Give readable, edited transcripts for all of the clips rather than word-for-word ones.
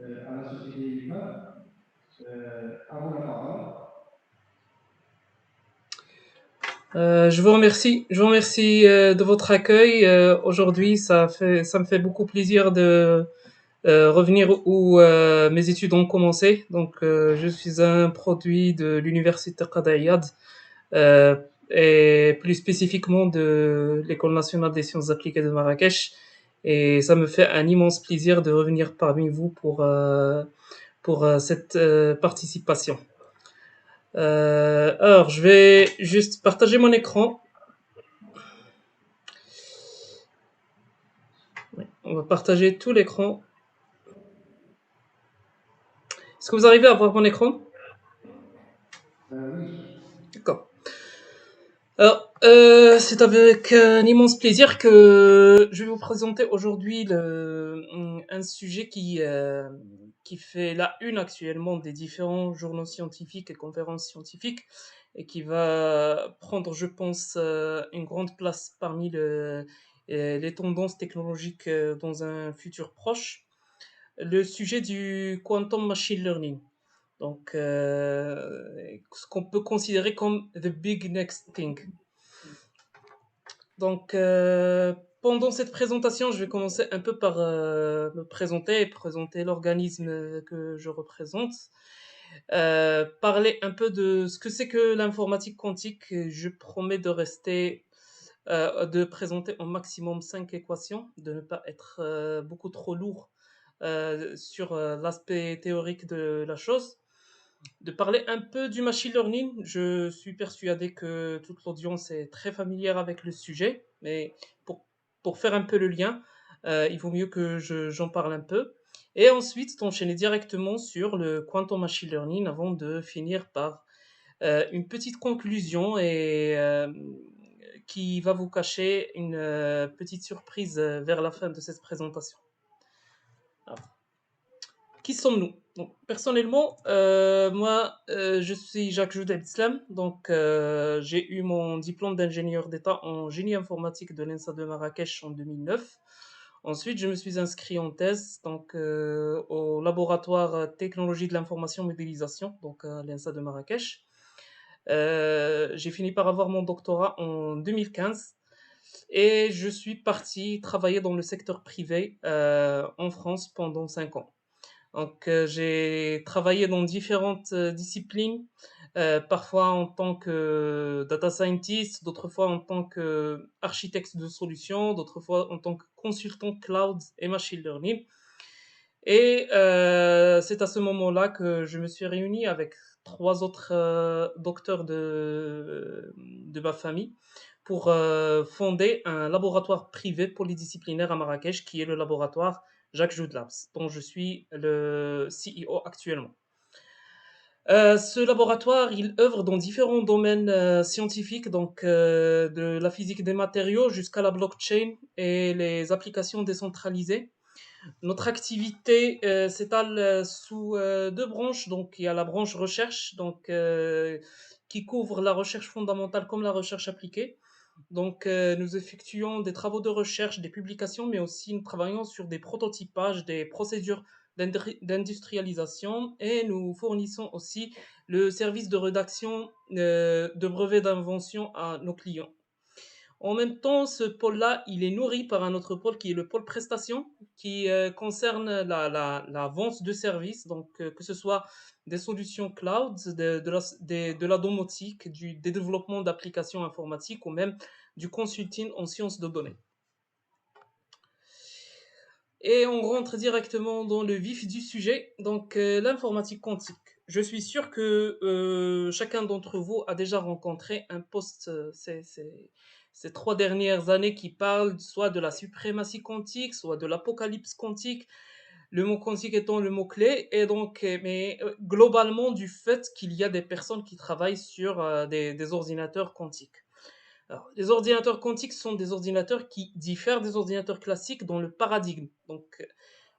à la société humaine. À vous la parole. Je vous remercie de votre accueil. Aujourd'hui, ça me fait beaucoup plaisir de revenir où mes études ont commencé. Donc, je suis un produit de l'université Qada'iyad euh, et plus spécifiquement de l'École nationale des sciences appliquées de Marrakech. Et ça me fait un immense plaisir de revenir parmi vous pour cette participation. Alors, je vais juste partager mon écran. Oui, on va partager tout l'écran. Est-ce que vous arrivez à voir mon écran? Oui, D'accord. Alors, c'est avec un immense plaisir que je vais vous présenter aujourd'hui un sujet qui fait la une actuellement des différents journaux scientifiques et conférences scientifiques et qui va prendre, je pense, une grande place parmi les tendances technologiques dans un futur proche. Le sujet du quantum machine learning. Donc, ce qu'on peut considérer comme the big next thing. Donc, pendant cette présentation, je vais commencer un peu par me présenter et présenter l'organisme que je représente. Parler un peu de ce que c'est que l'informatique quantique. Je promets de rester, de présenter au maximum 5 équations, de ne pas être beaucoup trop lourd sur l'aspect théorique de la chose, de parler un peu du machine learning. Je suis persuadé que toute l'audience est très familière avec le sujet, mais pour, pour faire un peu le lien, il vaut mieux que j'en parle un peu. Et ensuite, d'enchaîner directement sur le quantum machine learning avant de finir par une petite conclusion et qui va vous cacher une petite surprise vers la fin de cette présentation. Alors, qui sommes-nous? Donc, personnellement, moi, je suis Jacques Joud Islam. Donc, j'ai eu mon diplôme d'ingénieur d'État en génie informatique de l'ENSA de Marrakech en 2009. Ensuite, je me suis inscrit en thèse donc, au laboratoire technologie de l'information modélisation, donc à l'ENSA de Marrakech. J'ai fini par avoir mon doctorat en 2015 et je suis parti travailler dans le secteur privé en France pendant 5 ans. Donc, j'ai travaillé dans différentes disciplines, parfois en tant que data scientist, d'autres fois en tant qu'architecte de solutions, d'autres fois en tant que consultant cloud et machine learning. Et c'est à ce moment-là que je me suis réuni avec trois autres docteurs de ma famille pour fonder un laboratoire privé polydisciplinaire à Marrakech qui est le laboratoire Jacques Joud Labs, dont je suis le CEO actuellement. Ce laboratoire, il œuvre dans différents domaines scientifiques, donc de la physique des matériaux jusqu'à la blockchain et les applications décentralisées. Notre activité s'étale sous deux branches. Donc, il y a la branche recherche, donc qui couvre la recherche fondamentale comme la recherche appliquée. Donc, nous effectuons des travaux de recherche, des publications, mais aussi nous travaillons sur des prototypages, des procédures d'industrialisation et nous fournissons aussi le service de rédaction de brevets d'invention à nos clients. En même temps, ce pôle-là, il est nourri par un autre pôle qui est le pôle prestation, qui concerne la vente de services, donc que ce soit des solutions cloud, de la domotique, des développements d'applications informatiques ou même du consulting en sciences de données. Et on rentre directement dans le vif du sujet, donc l'informatique quantique. Je suis sûr que chacun d'entre vous a déjà rencontré un post ces 3 dernières années qui parle soit de la suprématie quantique, soit de l'apocalypse quantique, le mot quantique étant le mot-clé, et donc, mais globalement du fait qu'il y a des personnes qui travaillent sur des ordinateurs quantiques. Alors, les ordinateurs quantiques sont des ordinateurs qui diffèrent des ordinateurs classiques dans le paradigme. Donc,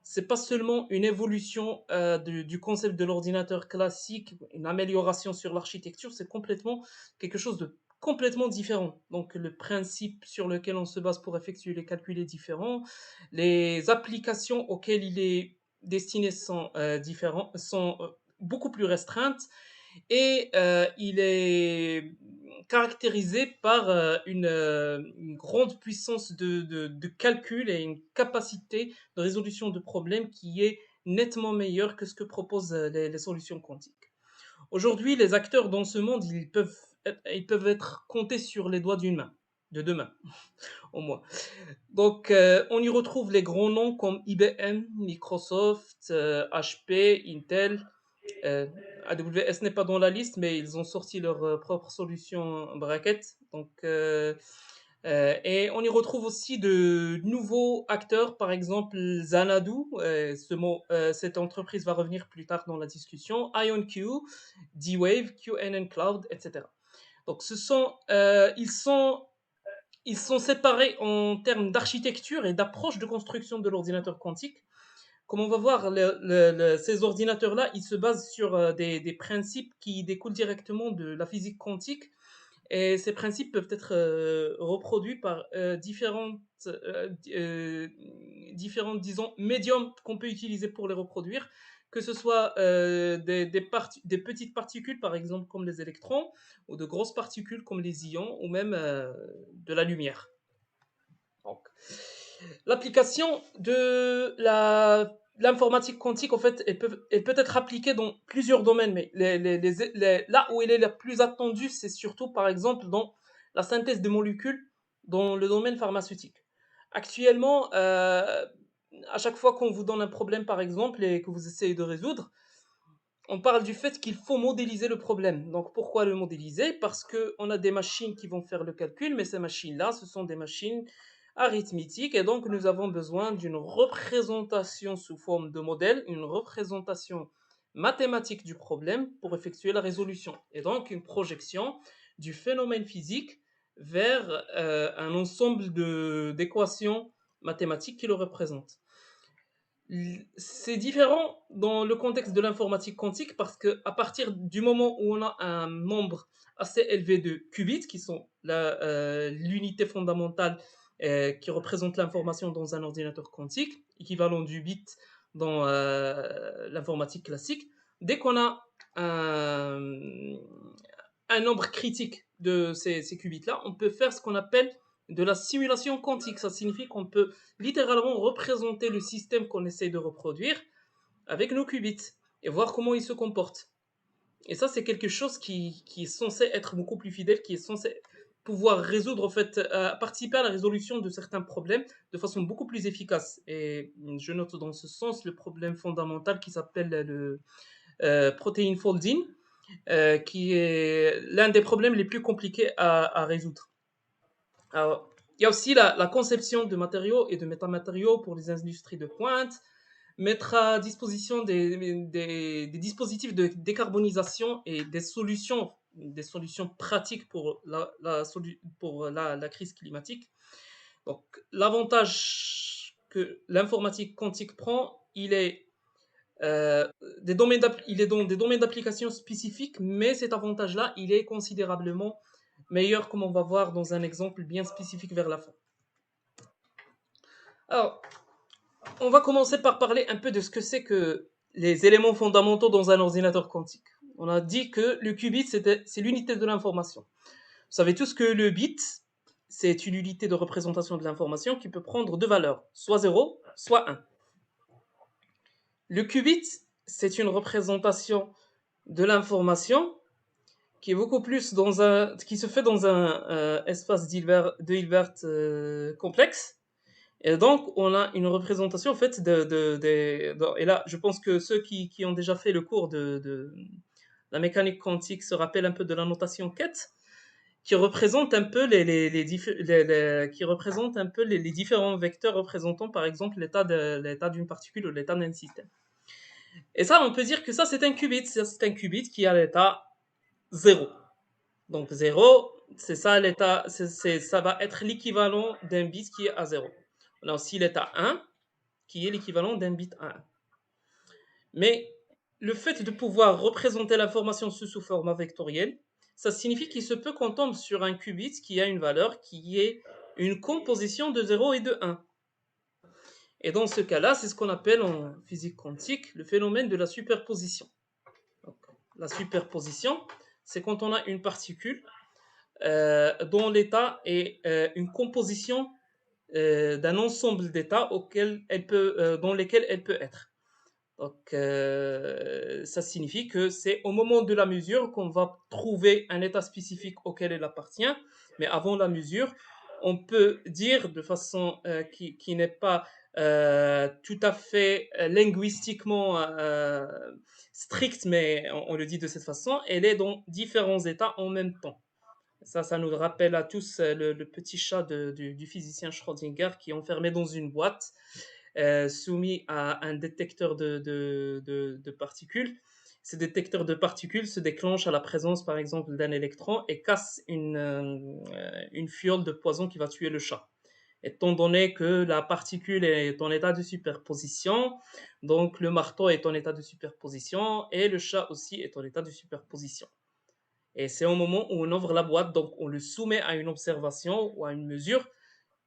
c'est pas seulement une évolution du concept de l'ordinateur classique, une amélioration sur l'architecture, c'est complètement quelque chose de complètement différent. Donc, le principe sur lequel on se base pour effectuer les calculs est différent, les applications auxquelles il est destinées sont beaucoup plus restreintes et il est caractérisé par une grande puissance de calcul et une capacité de résolution de problèmes qui est nettement meilleure que ce que proposent les solutions quantiques. Aujourd'hui, les acteurs dans ce monde, ils peuvent être comptés sur les doigts d'une main, de deux mains au moins. Donc, on y retrouve les grands noms comme IBM, Microsoft, HP, Intel. AWS n'est pas dans la liste, mais ils ont sorti leur propre solution bracket. Donc, et on y retrouve aussi de nouveaux acteurs, par exemple Xanadu. Cette entreprise va revenir plus tard dans la discussion. IonQ, D-Wave, QNN Cloud, etc. Donc, ils sont séparés en termes d'architecture et d'approche de construction de l'ordinateur quantique. Comme on va voir, ces ordinateurs-là, ils se basent sur des principes qui découlent directement de la physique quantique. Et ces principes peuvent être reproduits par différents, disons, médiums qu'on peut utiliser pour les reproduire, que ce soit des petites particules, par exemple, comme les électrons, ou de grosses particules comme les ions, ou même de la lumière. Donc, l'application de l'informatique quantique, en fait, elle peut être appliquée dans plusieurs domaines, mais là où elle est la plus attendue, c'est surtout, par exemple, dans la synthèse des molécules dans le domaine pharmaceutique. Actuellement, à chaque fois qu'on vous donne un problème, par exemple, et que vous essayez de résoudre, on parle du fait qu'il faut modéliser le problème. Donc, pourquoi le modéliser? Parce qu'on a des machines qui vont faire le calcul, mais ces machines-là, ce sont des machines arithmétiques, et donc nous avons besoin d'une représentation sous forme de modèle, une représentation mathématique du problème pour effectuer la résolution, et donc une projection du phénomène physique vers un ensemble d'équations mathématiques qui le représentent. C'est différent dans le contexte de l'informatique quantique parce que à partir du moment où on a un nombre assez élevé de qubits, qui sont l'unité fondamentale qui représente l'information dans un ordinateur quantique, équivalent du bit dans l'informatique classique, dès qu'on a un nombre critique de ces qubits-là, on peut faire ce qu'on appelle de la simulation quantique. Ça signifie qu'on peut littéralement représenter le système qu'on essaie de reproduire avec nos qubits et voir comment il se comporte. Et ça, c'est quelque chose qui est censé être beaucoup plus fidèle, qui est censé pouvoir résoudre, en fait, participer à la résolution de certains problèmes de façon beaucoup plus efficace. Et je note dans ce sens le problème fondamental qui s'appelle le protein folding, qui est l'un des problèmes les plus compliqués à résoudre. Alors, il y a aussi la conception de matériaux et de métamatériaux pour les industries de pointe, mettre à disposition des dispositifs de décarbonisation et des solutions pratiques pour la crise climatique. Donc, l'avantage que l'informatique quantique prend, il est dans des domaines d'application spécifiques, mais cet avantage-là, il est considérablement meilleur, comme on va voir dans un exemple bien spécifique vers la fin. Alors, on va commencer par parler un peu de ce que c'est que les éléments fondamentaux dans un ordinateur quantique. On a dit que le qubit, c'est l'unité de l'information. Vous savez tous que le bit, c'est une unité de représentation de l'information qui peut prendre deux valeurs, soit 0, soit 1. Le qubit, c'est une représentation de l'information qui est beaucoup plus qui se fait dans un espace de Hilbert complexe. Et donc, on a une représentation en fait et là, je pense que ceux qui ont déjà fait le cours de la mécanique quantique se rappellent un peu de la notation Ket, qui représente un peu les différents vecteurs représentant par exemple l'état d'une particule ou l'état d'un système. Et ça, on peut dire que ça, c'est un qubit. C'est un qubit qui a l'état 0. Donc 0, c'est ça l'état, ça va être l'équivalent d'un bit qui est à 0. On a aussi l'état 1, qui est l'équivalent d'un bit à 1. Mais le fait de pouvoir représenter l'information sous format vectoriel, ça signifie qu'il se peut qu'on tombe sur un qubit qui a une valeur qui est une composition de 0 et de 1. Et dans ce cas-là, c'est ce qu'on appelle en physique quantique le phénomène de la superposition. Donc, la superposition, c'est quand on a une particule dont l'état est une composition d'un ensemble d'états dans lesquels elle peut être. Donc, ça signifie que c'est au moment de la mesure qu'on va trouver un état spécifique auquel elle appartient, mais avant la mesure, on peut dire de façon qui n'est pas tout à fait linguistiquement stricte, mais on le dit de cette façon, elle est dans différents états en même temps. Ça nous rappelle à tous le petit chat du physicien Schrödinger qui est enfermé dans une boîte, soumis à un détecteur de particules. Ces détecteurs de particules se déclenchent à la présence, par exemple, d'un électron et cassent une fiole de poison qui va tuer le chat. Étant donné que la particule est en état de superposition, donc le marteau est en état de superposition et le chat aussi est en état de superposition. Et c'est au moment où on ouvre la boîte, donc on le soumet à une observation ou à une mesure,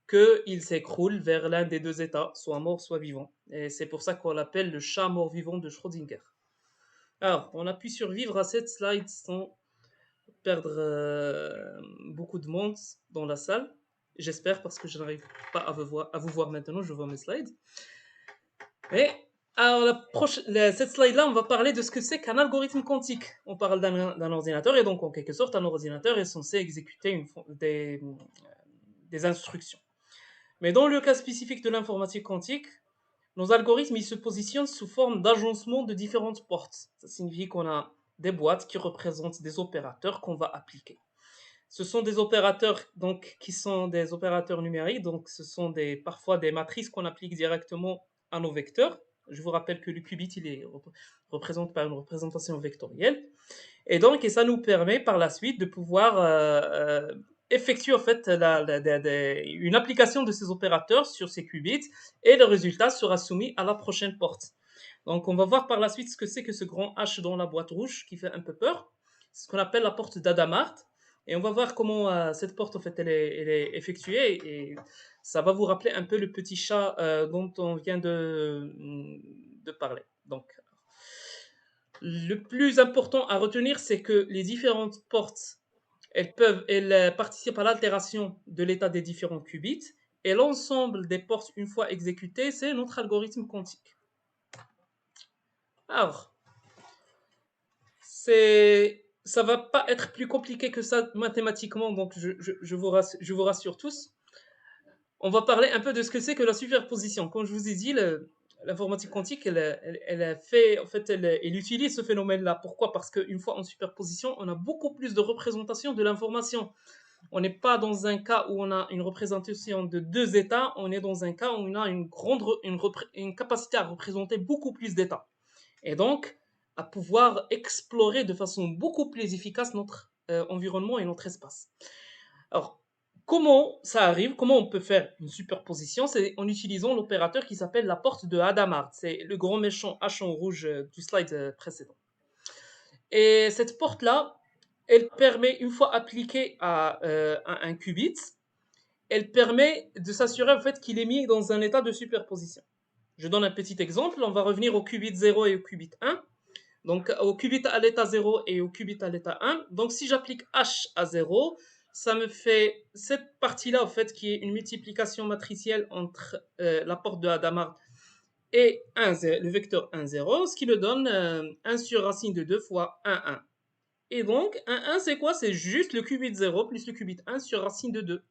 qu'il s'écroule vers l'un des deux états, soit mort, soit vivant. Et c'est pour ça qu'on l'appelle le chat mort-vivant de Schrödinger. Alors, on a pu survivre à cette slide sans perdre beaucoup de monde dans la salle. J'espère, parce que je n'arrive pas à vous voir maintenant, je vois mes slides. Et alors, cette slide-là, on va parler de ce que c'est qu'un algorithme quantique. On parle d'un ordinateur, et donc en quelque sorte, un ordinateur est censé exécuter des instructions. Mais dans le cas spécifique de l'informatique quantique, nos algorithmes ils se positionnent sous forme d'agencement de différentes portes. Ça signifie qu'on a des boîtes qui représentent des opérateurs qu'on va appliquer. Ce sont des opérateurs donc, qui sont des opérateurs numériques, donc ce sont parfois des matrices qu'on applique directement à nos vecteurs. Je vous rappelle que le qubit il est représenté par une représentation vectorielle. Et donc, ça nous permet par la suite de pouvoir effectuer en fait une application de ces opérateurs sur ces qubits et le résultat sera soumis à la prochaine porte. Donc, on va voir par la suite ce que c'est que ce grand H dans la boîte rouge qui fait un peu peur. C'est ce qu'on appelle la porte d'Adamart. Et on va voir comment cette porte en fait elle est effectuée et ça va vous rappeler un peu le petit chat dont on vient de parler. Donc, le plus important à retenir, c'est que les différentes portes, elles participent à l'altération de l'état des différents qubits, et l'ensemble des portes, une fois exécutées, c'est notre algorithme quantique. Alors, ça va pas être plus compliqué que ça mathématiquement, donc je vous rassure tous. On va parler un peu de ce que c'est que la superposition. Comme je vous ai dit, l'informatique quantique, elle utilise ce phénomène-là. Pourquoi? Parce qu'une fois en superposition, on a beaucoup plus de représentation de l'information. On n'est pas dans un cas où on a une représentation de deux états, on est dans un cas où on a une capacité à représenter beaucoup plus d'états. Et donc, à pouvoir explorer de façon beaucoup plus efficace notre environnement et notre espace. Alors, comment ça arrive? Comment on peut faire une superposition? C'est en utilisant l'opérateur qui s'appelle la porte de Hadamard. C'est le grand méchant H en rouge du slide précédent. Et cette porte-là, elle permet, une fois appliquée à un qubit, elle permet de s'assurer en fait qu'il est mis dans un état de superposition. Je donne un petit exemple. On va revenir au qubit 0 et au qubit 1. Donc au qubit à l'état 0 et au qubit à l'état 1. Donc si j'applique H à 0, ça me fait cette partie-là, en fait, qui est une multiplication matricielle entre la porte de Hadamard et le vecteur 1, 0, ce qui me donne 1 sur racine de 2 fois 1, 1. Et donc, 1, 1, c'est quoi? C'est juste le qubit 0 plus le qubit 1 sur racine de 2.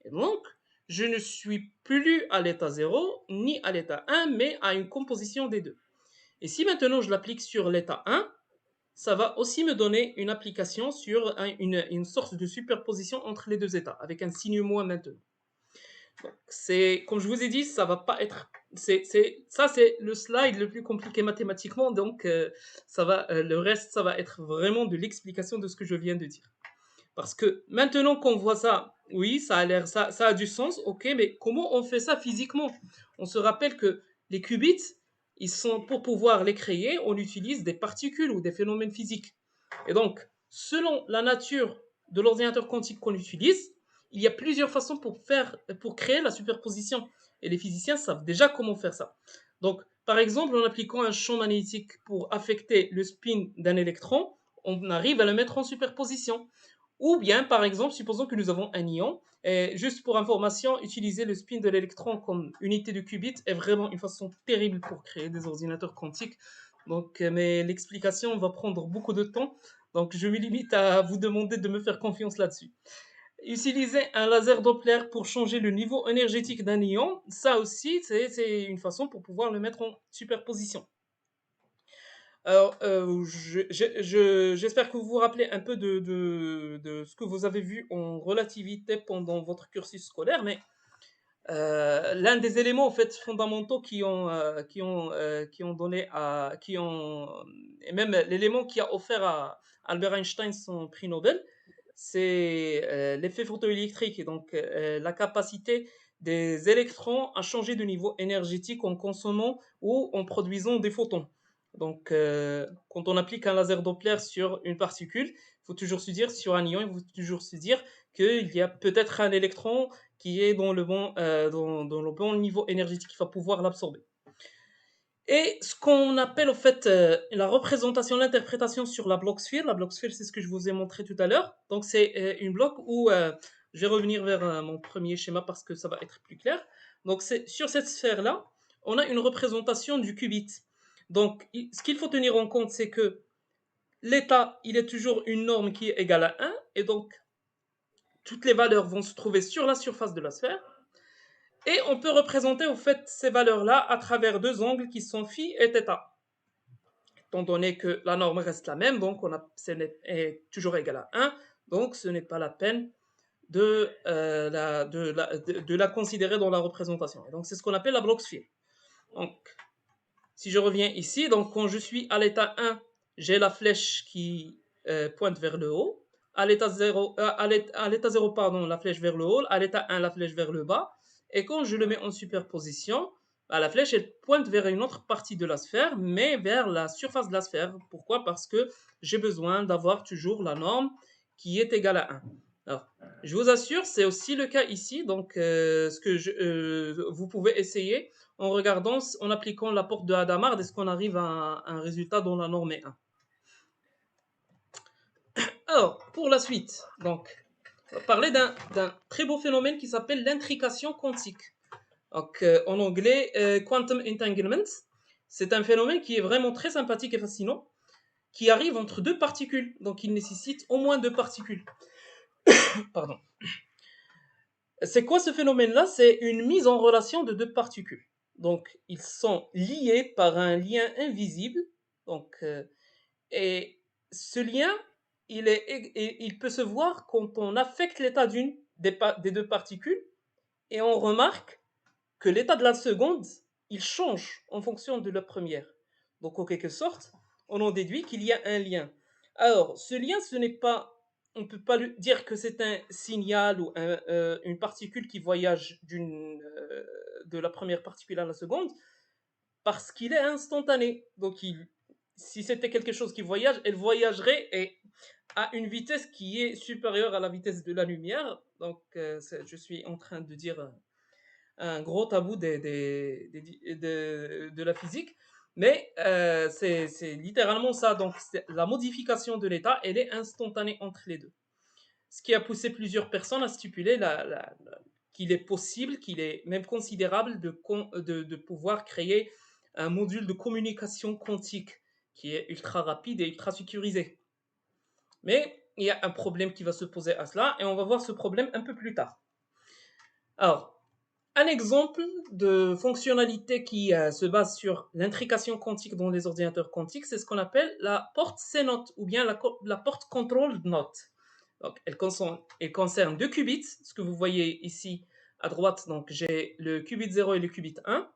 Et donc, je ne suis plus à l'état 0 ni à l'état 1, mais à une composition des deux. Et si maintenant je l'applique sur l'état 1, ça va aussi me donner une application sur une sorte de superposition entre les deux états, avec un signe moins maintenant. Donc, comme je vous ai dit, ça va pas être. Ça, c'est le slide le plus compliqué mathématiquement, donc le reste, ça va être vraiment de l'explication de ce que je viens de dire. Parce que maintenant qu'on voit ça, oui, ça a du sens, ok, mais comment on fait ça physiquement? On se rappelle que les qubits, pour pouvoir les créer, on utilise des particules ou des phénomènes physiques. Et donc, selon la nature de l'ordinateur quantique qu'on utilise, il y a plusieurs façons pour créer la superposition. et les physiciens savent déjà comment faire ça. Donc, par exemple, en appliquant un champ magnétique pour affecter le spin d'un électron, on arrive à le mettre en superposition. Ou bien, par exemple, supposons que nous avons un ion, et juste pour information, utiliser le spin de l'électron comme unité de qubit est vraiment une façon terrible pour créer des ordinateurs quantiques. Donc, mais l'explication va prendre beaucoup de temps, donc je me limite à vous demander de me faire confiance là-dessus. Utiliser un laser Doppler pour changer le niveau énergétique d'un ion, ça aussi, c'est une façon pour pouvoir le mettre en superposition. Alors, j'espère que vous vous rappelez un peu de ce que vous avez vu en relativité pendant votre cursus scolaire, mais l'un des éléments en fait fondamentaux et même l'élément qui a offert à Albert Einstein son prix Nobel, c'est l'effet photoélectrique et donc la capacité des électrons à changer de niveau énergétique en consommant ou en produisant des photons. Donc, quand on applique un laser Doppler sur une particule, il faut toujours se dire, sur un ion, il faut toujours se dire qu'il y a peut-être un électron qui est dans le bon niveau énergétique qui va pouvoir l'absorber. Et ce qu'on appelle en fait la représentation, l'interprétation sur la bloc-sphère. La bloc-sphère, c'est ce que je vous ai montré tout à l'heure. Donc c'est une bloc où je vais revenir vers mon premier schéma parce que ça va être plus clair. Donc c'est sur cette sphère-là, on a une représentation du qubit. Donc ce qu'il faut tenir en compte, c'est que l'état, il est toujours une norme qui est égale à 1, et donc toutes les valeurs vont se trouver sur la surface de la sphère. Et on peut représenter en fait ces valeurs-là à travers deux angles qui sont φ et θ. Étant donné que la norme reste la même, donc est toujours égal à 1, donc ce n'est pas la peine de la considérer dans la représentation. Et donc c'est ce qu'on appelle la bloc-sphère. Donc, si je reviens ici, donc quand je suis à l'état 1, j'ai la flèche qui pointe vers le haut. À l'état 0, pardon, la flèche vers le haut. À l'état 1, la flèche vers le bas. Et quand je le mets en superposition, la flèche elle pointe vers une autre partie de la sphère, mais vers la surface de la sphère. Pourquoi? Parce que j'ai besoin d'avoir toujours la norme qui est égale à 1. Alors, je vous assure, c'est aussi le cas ici. Donc, vous pouvez essayer en regardant, en appliquant la porte de Hadamard, est-ce qu'on arrive à un résultat dont la norme est 1. Alors, pour la suite, donc, on va parler d'un très beau phénomène qui s'appelle l'intrication quantique. Donc, en anglais, quantum entanglement. C'est un phénomène qui est vraiment très sympathique et fascinant, qui arrive entre deux particules. Donc, il nécessite au moins deux particules. Pardon. C'est quoi ce phénomène-là? C'est une mise en relation de deux particules. Donc, ils sont liés par un lien invisible. Donc, et ce lien, il peut se voir quand on affecte l'état d'une des deux particules et on remarque que l'état de la seconde, il change en fonction de la première. Donc, en quelque sorte, on en déduit qu'il y a un lien. Alors, ce lien, on ne peut pas dire que c'est un signal ou une particule qui voyage de la première particule à la seconde, parce qu'il est instantané. Donc, si c'était quelque chose qui voyage, elle voyagerait à une vitesse qui est supérieure à la vitesse de la lumière. Donc, je suis en train de dire un gros tabou de la physique. Mais c'est littéralement ça. Donc, la modification de l'état, elle est instantanée entre les deux. Ce qui a poussé plusieurs personnes à stipuler qu'il est possible, qu'il est même considérable de pouvoir créer un module de communication quantique qui est ultra rapide et ultra sécurisé. Mais il y a un problème qui va se poser à cela, et on va voir ce problème un peu plus tard. Alors, un exemple de fonctionnalité qui se base sur l'intrication quantique dans les ordinateurs quantiques, c'est ce qu'on appelle la porte CNOT, ou bien la porte control NOT. Donc, elle concerne deux qubits, ce que vous voyez ici à droite. Donc, j'ai le qubit 0 et le qubit 1,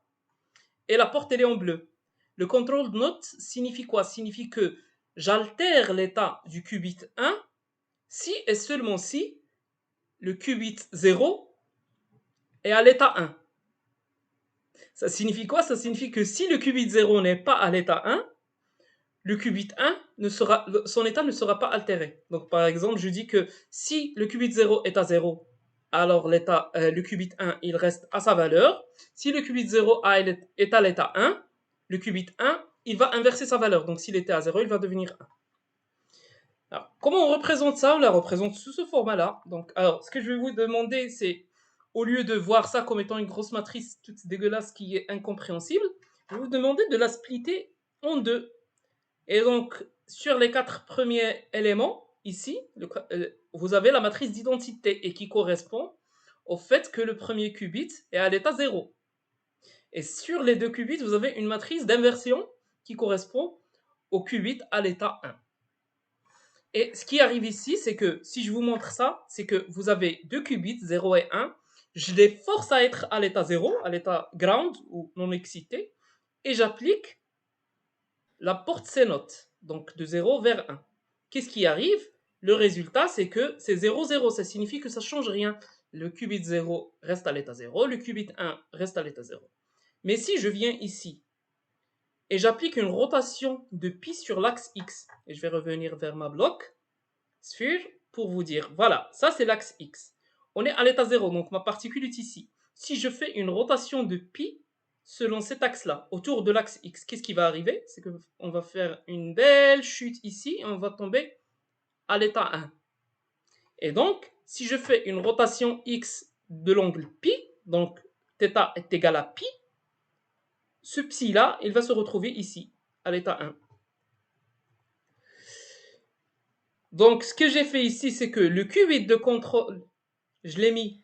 et la porte elle est en bleu. Le control NOT signifie quoi? Signifie que j'altère l'état du qubit 1 si et seulement si le qubit 0 est à l'état 1. Ça signifie quoi? Ça signifie que si le qubit 0 n'est pas à l'état 1, le qubit 1 son état ne sera pas altéré. Donc par exemple, je dis que si le qubit 0 est à 0, alors le qubit 1, il reste à sa valeur. Si le qubit 0 est à l'état 1, le qubit 1, il va inverser sa valeur. Donc s'il était à 0, il va devenir 1. Alors, comment on représente ça? On la représente sous ce format-là. Donc, alors, ce que je vais vous demander, c'est, au lieu de voir ça comme étant une grosse matrice toute dégueulasse qui est incompréhensible, je vais vous demander de la splitter en deux. Et donc, sur les 4 premiers éléments, ici, vous avez la matrice d'identité et qui correspond au fait que le premier qubit est à l'état 0. Et sur les deux qubits, vous avez une matrice d'inversion qui correspond au qubit à l'état 1. Et ce qui arrive ici, c'est que si je vous montre ça, c'est que vous avez deux qubits, 0 et 1. Je les force à être à l'état 0, à l'état ground ou non excité, et j'applique la porte C0, donc de 0 vers 1. Qu'est-ce qui arrive? Le résultat, c'est que c'est 0, 0. Ça signifie que ça ne change rien. Le qubit 0 reste à l'état 0, le qubit 1 reste à l'état 0. Mais si je viens ici et j'applique une rotation de pi sur l'axe X, et je vais revenir vers ma bloc, sphère, pour vous dire, voilà, ça c'est l'axe X. On est à l'état 0, donc ma particule est ici. Si je fais une rotation de pi selon cet axe-là, autour de l'axe X, qu'est-ce qui va arriver? C'est qu'on va faire une belle chute ici et on va tomber à l'état 1. Et donc, si je fais une rotation X de l'angle pi, donc θ est égal à pi, ce psi-là, il va se retrouver ici, à l'état 1. Donc, ce que j'ai fait ici, c'est que le qubit de contrôle, je l'ai mis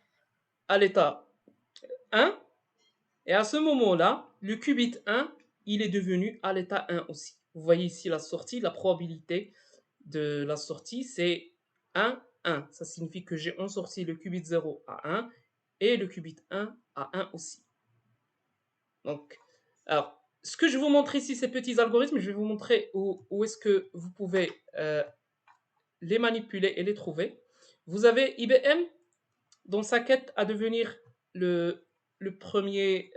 à l'état 1, et à ce moment-là, le qubit 1, il est devenu à l'état 1 aussi. Vous voyez ici la sortie, la probabilité de la sortie, c'est 1, 1. Ça signifie que j'ai en sortie le qubit 0 à 1 et le qubit 1 à 1 aussi. Donc, alors, ce que je vous montre ici, ces petits algorithmes, je vais vous montrer où est-ce que vous pouvez les manipuler et les trouver. Vous avez IBM dans sa quête à devenir le premier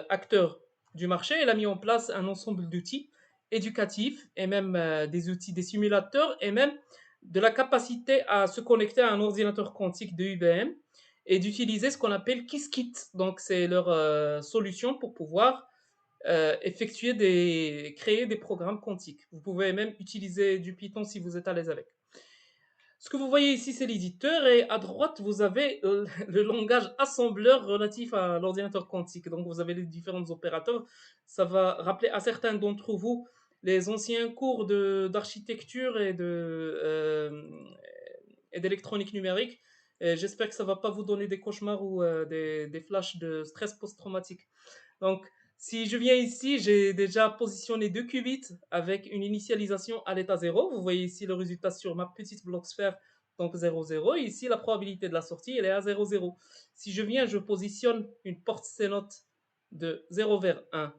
acteur du marché. Elle a mis en place un ensemble d'outils éducatifs et même des outils, des simulateurs et même de la capacité à se connecter à un ordinateur quantique de IBM et d'utiliser ce qu'on appelle Qiskit. Donc c'est leur solution pour pouvoir créer des programmes quantiques. Vous pouvez même utiliser du Python si vous êtes à l'aise avec. Ce que vous voyez ici, c'est l'éditeur, et à droite, vous avez le langage assembleur relatif à l'ordinateur quantique. Donc, vous avez les différents opérateurs. Ça va rappeler à certains d'entre vous les anciens cours d'architecture et d'électronique numérique. J'espère que ça ne va pas vous donner des cauchemars ou des flashs de stress post-traumatique. Donc, si je viens ici, j'ai déjà positionné deux qubits avec une initialisation à l'état 0. Vous voyez ici le résultat sur ma petite bloc-sphère, donc 0, 0. Et ici, la probabilité de la sortie, elle est à 0, 0. Si je viens, je positionne une porte C0 de 0 vers 1.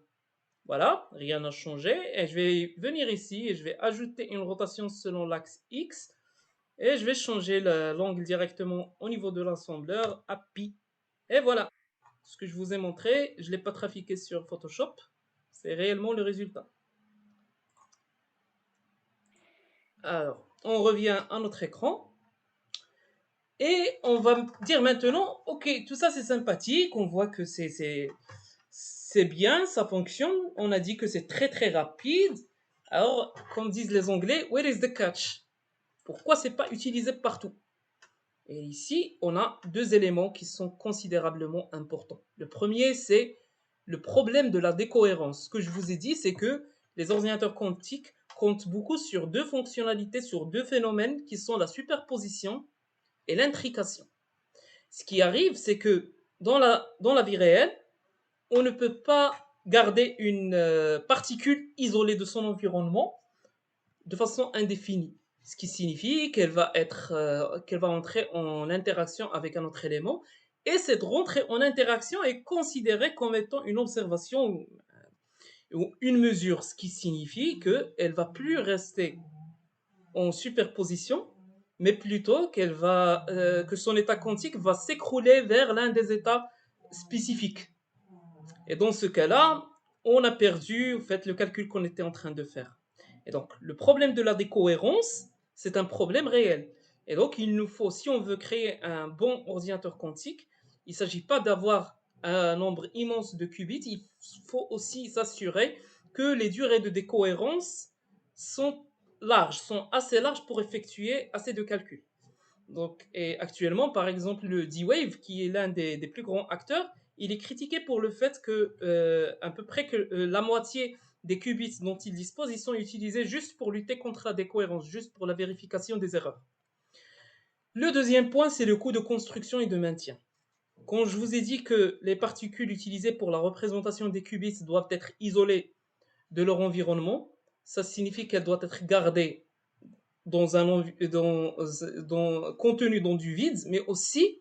Voilà, rien n'a changé. Et je vais venir ici et je vais ajouter une rotation selon l'axe X. Et je vais changer l'angle directement au niveau de l'assembleur à pi. Et voilà. Ce que je vous ai montré, je ne l'ai pas trafiqué sur Photoshop. C'est réellement le résultat. Alors, on revient à notre écran. Et on va dire maintenant, ok, tout ça c'est sympathique, on voit que c'est bien, ça fonctionne. On a dit que c'est très très rapide. Alors, comme disent les Anglais, where is the catch? Pourquoi c'est pas utilisé partout? Et ici, on a deux éléments qui sont considérablement importants. Le premier, c'est le problème de la décohérence. Ce que je vous ai dit, c'est que les ordinateurs quantiques comptent beaucoup sur deux fonctionnalités, sur deux phénomènes qui sont la superposition et l'intrication. Ce qui arrive, c'est que dans la vie réelle, on ne peut pas garder une particule isolée de son environnement de façon indéfinie. Ce qui signifie qu'elle va entrer en interaction avec un autre élément, et cette rentrée en interaction est considérée comme étant une observation ou une mesure, ce qui signifie qu'elle ne va plus rester en superposition, mais plutôt que son état quantique va s'écrouler vers l'un des états spécifiques. Et dans ce cas-là, on a perdu en fait, le calcul qu'on était en train de faire. Et donc, le problème de la décohérence, c'est un problème réel. Et donc, il nous faut, si on veut créer un bon ordinateur quantique, il ne s'agit pas d'avoir un nombre immense de qubits, il faut aussi s'assurer que les durées de décohérence sont larges, sont assez larges pour effectuer assez de calculs. Donc, et actuellement, par exemple, le D-Wave, qui est l'un des plus grands acteurs, il est critiqué pour le fait que à peu près que la moitié des qubits dont il dispose, ils sont utilisés juste pour lutter contre la décohérence, juste pour la vérification des erreurs. Le deuxième point, c'est le coût de construction et de maintien. Quand je vous ai dit que les particules utilisées pour la représentation des qubits doivent être isolées de leur environnement, ça signifie qu'elles doivent être gardées contenu dans du vide, mais aussi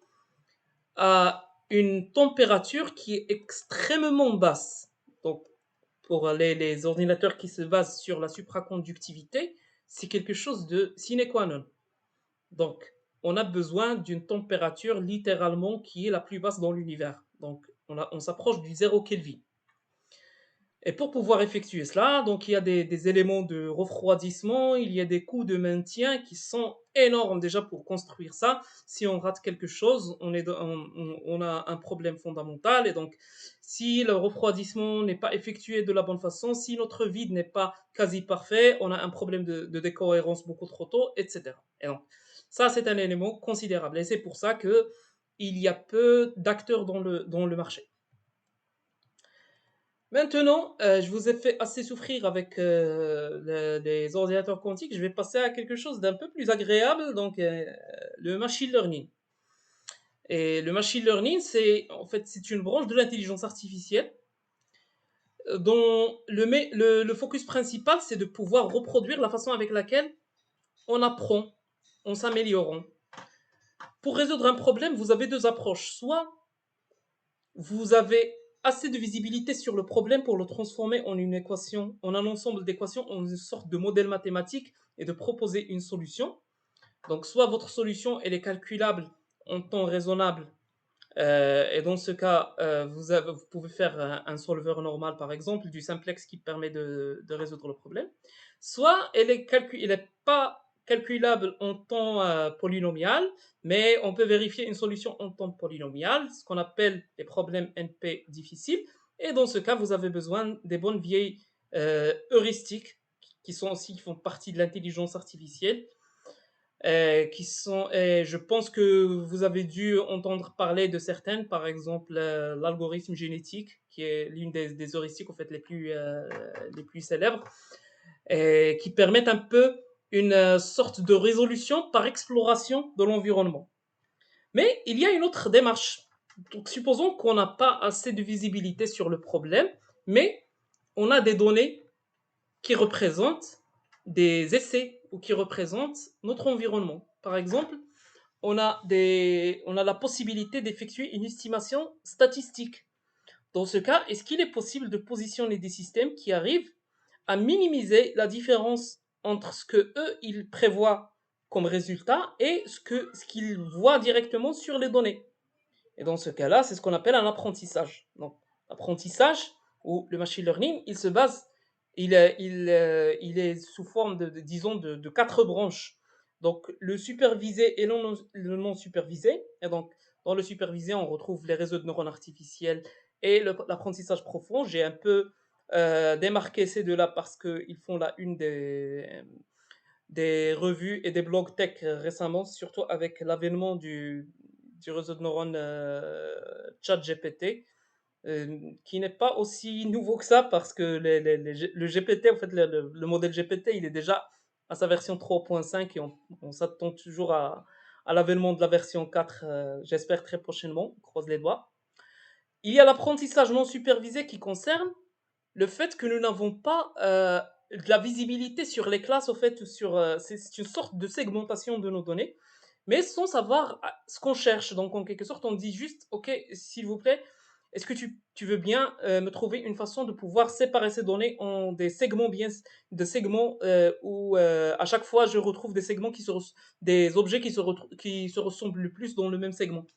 à une température qui est extrêmement basse. Donc, pour les ordinateurs qui se basent sur la supraconductivité, c'est quelque chose de sine qua non. Donc, on a besoin d'une température littéralement qui est la plus basse dans l'univers. Donc, on s'approche du 0 Kelvin. Et pour pouvoir effectuer cela, donc il y a des éléments de refroidissement, il y a des coûts de maintien qui sont énormes déjà pour construire ça. Si on rate quelque chose, on a un problème fondamental. Et donc, si le refroidissement n'est pas effectué de la bonne façon, si notre vide n'est pas quasi parfait, on a un problème de décohérence beaucoup trop tôt, etc. Et donc, ça, c'est un élément considérable. Et c'est pour ça que il y a peu d'acteurs dans le marché. Maintenant, je vous ai fait assez souffrir avec les ordinateurs quantiques. Je vais passer à quelque chose d'un peu plus agréable, donc le machine learning. Et le machine learning, c'est une branche de l'intelligence artificielle dont le focus principal, c'est de pouvoir reproduire la façon avec laquelle on apprend, on s'améliore. Pour résoudre un problème, vous avez deux approches. Soit vous avez assez de visibilité sur le problème pour le transformer en une équation, en un ensemble d'équations, en une sorte de modèle mathématique et de proposer une solution. Donc, soit votre solution elle est calculable en temps raisonnable, et dans ce cas, vous pouvez faire un solver normal, par exemple, du simplex qui permet de résoudre le problème. Soit elle est pas calculable en temps polynomial, mais on peut vérifier une solution en temps polynomial, ce qu'on appelle les problèmes NP difficiles. Et dans ce cas, vous avez besoin des bonnes vieilles heuristiques qui font partie de l'intelligence artificielle. Je pense que vous avez dû entendre parler de certaines, par exemple l'algorithme génétique, qui est l'une des heuristiques en fait, les plus célèbres, et qui permettent un peu une sorte de résolution par exploration de l'environnement. Mais il y a une autre démarche. Donc, supposons qu'on n'a pas assez de visibilité sur le problème, mais on a des données qui représentent des essais ou qui représentent notre environnement. Par exemple, on a la possibilité d'effectuer une estimation statistique. Dans ce cas, est-ce qu'il est possible de positionner des systèmes qui arrivent à minimiser la différence entre ce que eux ils prévoient comme résultat et ce qu'ils voient directement sur les données? Et dans ce cas-là, c'est ce qu'on appelle un apprentissage. Donc, l'apprentissage ou le machine learning, il est sous forme disons, de quatre branches. Donc, le supervisé et le non supervisé. Et donc, dans le supervisé, on retrouve les réseaux de neurones artificiels et l'apprentissage profond. J'ai un peu démarqué ces deux-là parce qu'ils font la une des revues et des blogs tech récemment, surtout avec l'avènement du réseau de neurones ChatGPT, qui n'est pas aussi nouveau que ça parce que le GPT, en fait, le modèle GPT, il est déjà à sa version 3.5 et on s'attend toujours à l'avènement de la version 4, j'espère très prochainement, on croise les doigts. Il y a l'apprentissage non supervisé qui concerne le fait que nous n'avons pas de la visibilité sur les classes, au fait, c'est une sorte de segmentation de nos données, mais sans savoir ce qu'on cherche. Donc, en quelque sorte, on dit juste, OK, s'il vous plaît, est-ce que tu veux bien me trouver une façon de pouvoir séparer ces données en des segments où à chaque fois je retrouve des objets qui se ressemblent le plus dans le même segment.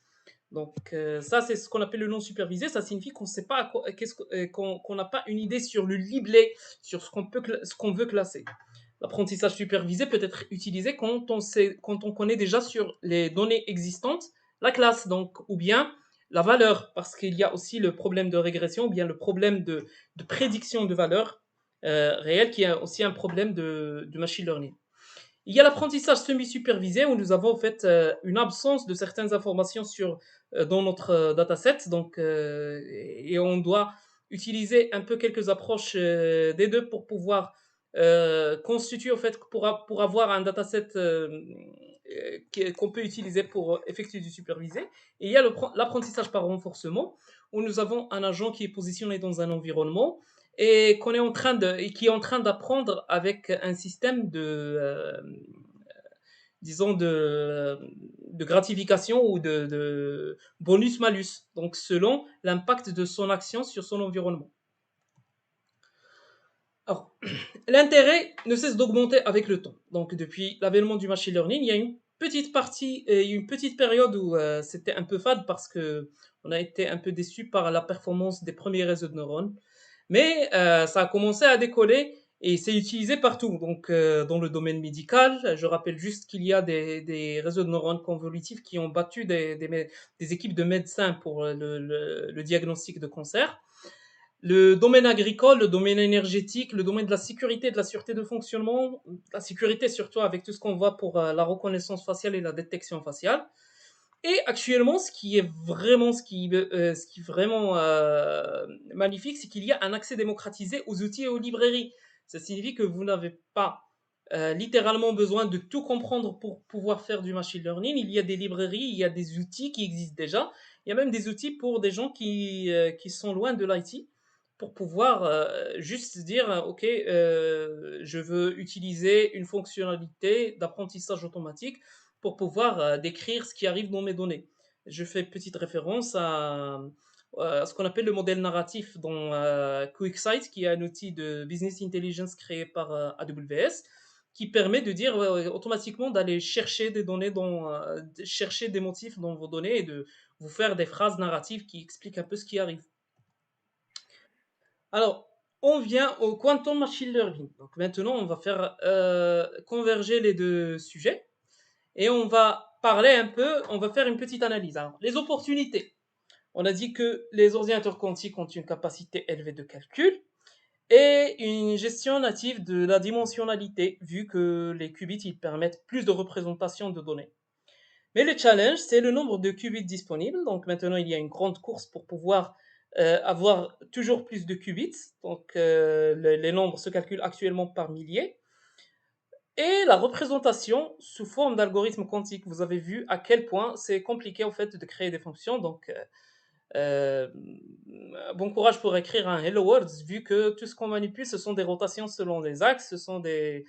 Donc ça, c'est ce qu'on appelle le non supervisé. Ça signifie qu'on sait pas qu'on n'a pas une idée sur le libellé, sur ce qu'on veut classer. l'apprentissage supervisé peut être utilisé quand on connaît déjà sur les données existantes la classe, donc, ou bien la valeur, parce qu'il y a aussi le problème de régression, ou bien le problème de prédiction de valeur réelle, qui est aussi un problème de machine learning. Il y a l'apprentissage semi-supervisé où nous avons en fait une absence de certaines informations dans notre dataset, donc, et on doit utiliser un peu quelques approches des deux pour pouvoir constituer en fait pour avoir un dataset qu'on peut utiliser pour effectuer du supervisé. Et il y a l'apprentissage par renforcement où nous avons un agent qui est positionné dans un environnement et qui est en train d'apprendre avec un système disons de gratification ou de bonus-malus, donc selon l'impact de son action sur son environnement. Alors, l'intérêt ne cesse d'augmenter avec le temps. Donc, depuis l'avènement du machine learning, il y a une petite période où c'était un peu fade parce que on a été un peu déçu par la performance des premiers réseaux de neurones. Mais ça a commencé à décoller et c'est utilisé partout. Donc, dans le domaine médical, je rappelle juste qu'il y a des réseaux de neurones convolutifs qui ont battu des équipes de médecins pour le diagnostic de cancer. Le domaine agricole, le domaine énergétique, le domaine de la sécurité et de la sûreté de fonctionnement, la sécurité surtout avec tout ce qu'on voit pour la reconnaissance faciale et la détection faciale. Et actuellement, ce qui est vraiment magnifique, c'est qu'il y a un accès démocratisé aux outils et aux librairies. Ça signifie que vous n'avez pas littéralement besoin de tout comprendre pour pouvoir faire du machine learning. Il y a des librairies, il y a des outils qui existent déjà. Il y a même des outils pour des gens qui sont loin de l'IT pour pouvoir juste dire, OK, je veux utiliser une fonctionnalité d'apprentissage automatique pour pouvoir décrire ce qui arrive dans mes données. Je fais petite référence à ce qu'on appelle le modèle narratif dans QuickSight, qui est un outil de business intelligence créé par AWS, qui permet de dire automatiquement d'aller chercher des données, chercher des motifs dans vos données et de vous faire des phrases narratives qui expliquent un peu ce qui arrive. Alors, on vient au quantum machine learning. Donc maintenant, on va faire converger les deux sujets. Et on va parler un peu, on va faire une petite analyse. Alors, les opportunités. On a dit que les ordinateurs quantiques ont une capacité élevée de calcul et une gestion native de la dimensionnalité, vu que les qubits ils permettent plus de représentation de données. Mais le challenge, c'est le nombre de qubits disponibles. Donc maintenant, il y a une grande course pour pouvoir avoir toujours plus de qubits. Donc les nombres se calculent actuellement par milliers. Et la représentation sous forme d'algorithme quantique. Vous avez vu à quel point c'est compliqué en fait de créer des fonctions. Donc, euh, bon courage pour écrire un Hello World, vu que tout ce qu'on manipule, ce sont des rotations selon les axes, ce sont des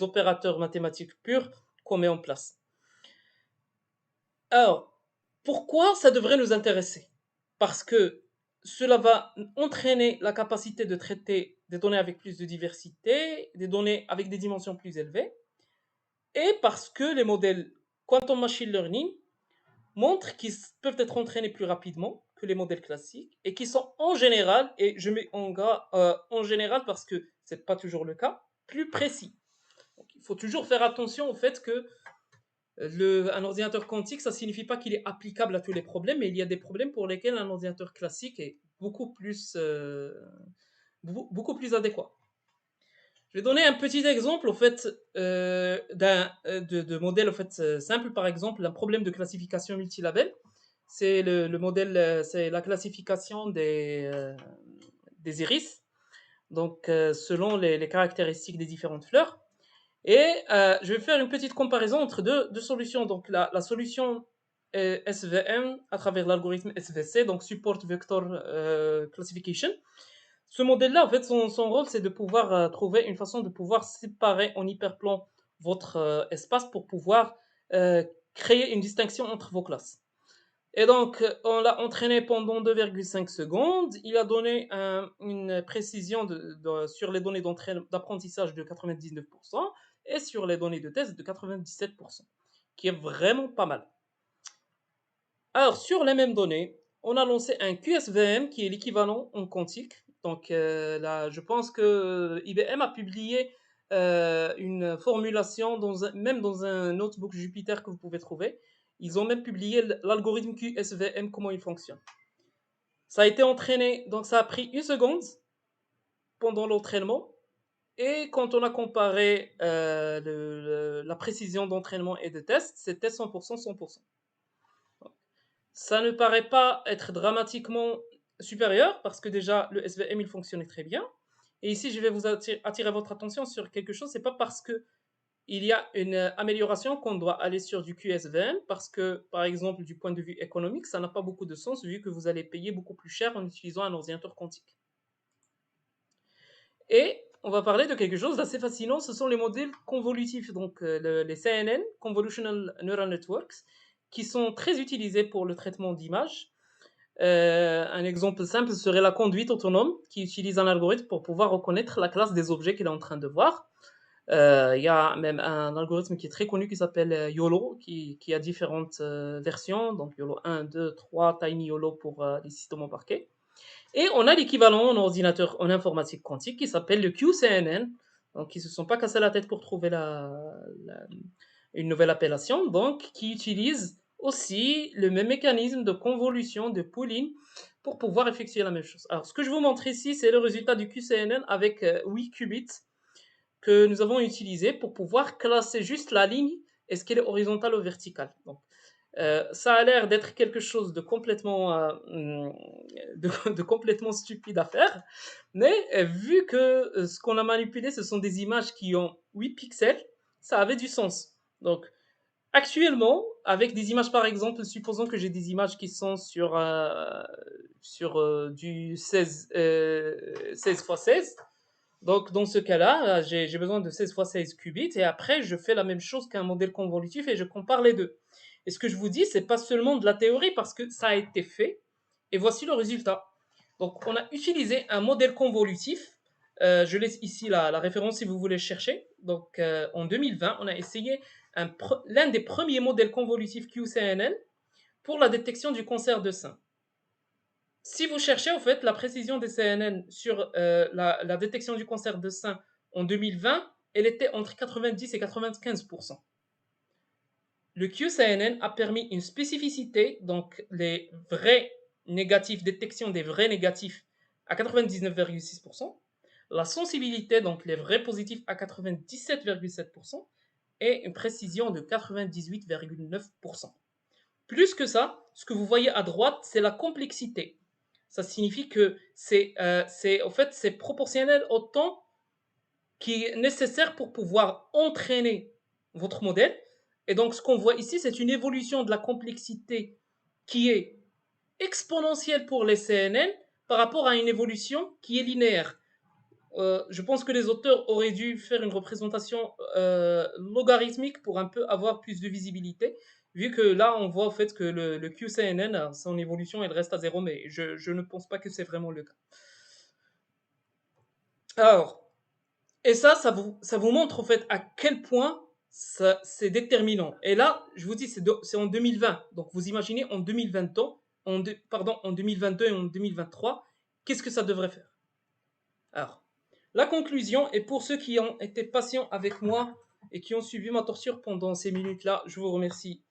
opérateurs mathématiques purs qu'on met en place. Alors, pourquoi ça devrait nous intéresser? Parce que cela va entraîner la capacité de traiter des données avec plus de diversité, des données avec des dimensions plus élevées, et parce que les modèles quantum machine learning montrent qu'ils peuvent être entraînés plus rapidement que les modèles classiques et qui sont en général, et je mets en gras en général parce que c'est pas toujours le cas, plus précis. Donc, il faut toujours faire attention au fait que un ordinateur quantique, ça signifie pas qu'il est applicable à tous les problèmes, mais il y a des problèmes pour lesquels un ordinateur classique est beaucoup plus adéquat. Je vais donner un petit exemple au fait de modèle au fait simple, par exemple un problème de classification multilabel. C'est le modèle, c'est la classification des iris, donc selon les caractéristiques des différentes fleurs. Et je vais faire une petite comparaison entre deux solutions. Donc la solution SVM à travers l'algorithme SVC, donc Support Vector Classification. Ce modèle-là, en fait, son rôle, c'est de pouvoir trouver une façon de pouvoir séparer en hyperplan votre espace pour pouvoir euh, créer une distinction entre vos classes. Et donc, on l'a entraîné pendant 2,5 secondes. Il a donné une précision sur les données d'apprentissage de 99% et sur les données de test de 97%, qui est vraiment pas mal. Alors, sur les mêmes données, on a lancé un QSVM qui est l'équivalent en quantique. Donc là, je pense que IBM a publié une formulation même dans un notebook Jupyter que vous pouvez trouver. Ils ont même publié l'algorithme QSVM, comment il fonctionne. Ça a été entraîné, donc ça a pris 1 seconde pendant l'entraînement. Et quand on a comparé la précision d'entraînement et de test, c'était 100%, 100%. Ça ne paraît pas être dramatiquement supérieur parce que déjà le SVM il fonctionnait très bien. Et ici, je vais vous attirer votre attention sur quelque chose. C'est pas parce que il y a une amélioration qu'on doit aller sur du QSVM parce que, par exemple, du point de vue économique, ça n'a pas beaucoup de sens vu que vous allez payer beaucoup plus cher en utilisant un ordinateur quantique. Et on va parler de quelque chose d'assez fascinant, ce sont les modèles convolutifs, donc les CNN, Convolutional Neural Networks, qui sont très utilisés pour le traitement d'images. Un exemple simple serait la conduite autonome, qui utilise un algorithme pour pouvoir reconnaître la classe des objets qu'il est en train de voir. Il y a même un algorithme qui est très connu qui s'appelle YOLO, qui a différentes versions, donc YOLO 1, 2, 3, Tiny YOLO pour les systèmes embarqués. Et on a l'équivalent en ordinateur, en informatique quantique, qui s'appelle le QCNN. Donc, ils ne se sont pas cassés la tête pour trouver une nouvelle appellation, donc qui utilise aussi le même mécanisme de convolution, de pooling, pour pouvoir effectuer la même chose. Alors, ce que je vous montre ici, c'est le résultat du QCNN avec 8 qubits que nous avons utilisé pour pouvoir classer juste la ligne, est-ce qu'elle est horizontale ou verticale. Donc, ça a l'air d'être quelque chose de complètement, de complètement stupide à faire, mais vu que ce qu'on a manipulé, ce sont des images qui ont 8 pixels, ça avait du sens. Donc, actuellement, avec des images par exemple, supposons que j'ai des images qui sont sur du 16 x 16, donc dans ce cas-là, j'ai besoin de 16 x 16 qubits et après je fais la même chose qu'un modèle convolutif et je compare les deux. Et ce que je vous dis, c'est pas seulement de la théorie parce que ça a été fait et voici le résultat. Donc on a utilisé un modèle convolutif. Je laisse ici la référence si vous voulez chercher. Donc en 2020, on a essayé l'un des premiers modèles convolutifs QCNN pour la détection du cancer de sein. Si vous cherchez en fait la précision des CNN sur la détection du cancer de sein en 2020, elle était entre 90 et 95%. Le QCNN a permis une spécificité, donc les vrais négatifs, détection des vrais négatifs à 99,6%, la sensibilité, donc les vrais positifs à 97,7%, et une précision de 98,9%. Plus que ça, ce que vous voyez à droite, c'est la complexité. Ça signifie que en fait, c'est proportionnel au temps qui est nécessaire pour pouvoir entraîner votre modèle. Et donc, ce qu'on voit ici, c'est une évolution de la complexité qui est exponentielle pour les CNN par rapport à une évolution qui est linéaire. Je pense que les auteurs auraient dû faire une représentation logarithmique pour un peu avoir plus de visibilité, vu que là, on voit au fait que le QCNN, son évolution, elle reste à 0, mais je ne pense pas que c'est vraiment le cas. Alors, et ça vous montre en fait à quel point c'est déterminant. Et là, je vous dis, c'est en 2020. Donc, vous imaginez en 2022, en 2022 et en 2023, qu'est-ce que ça devrait faire? Alors, la conclusion, et pour ceux qui ont été patients avec moi et qui ont suivi ma torture pendant ces minutes-là, je vous remercie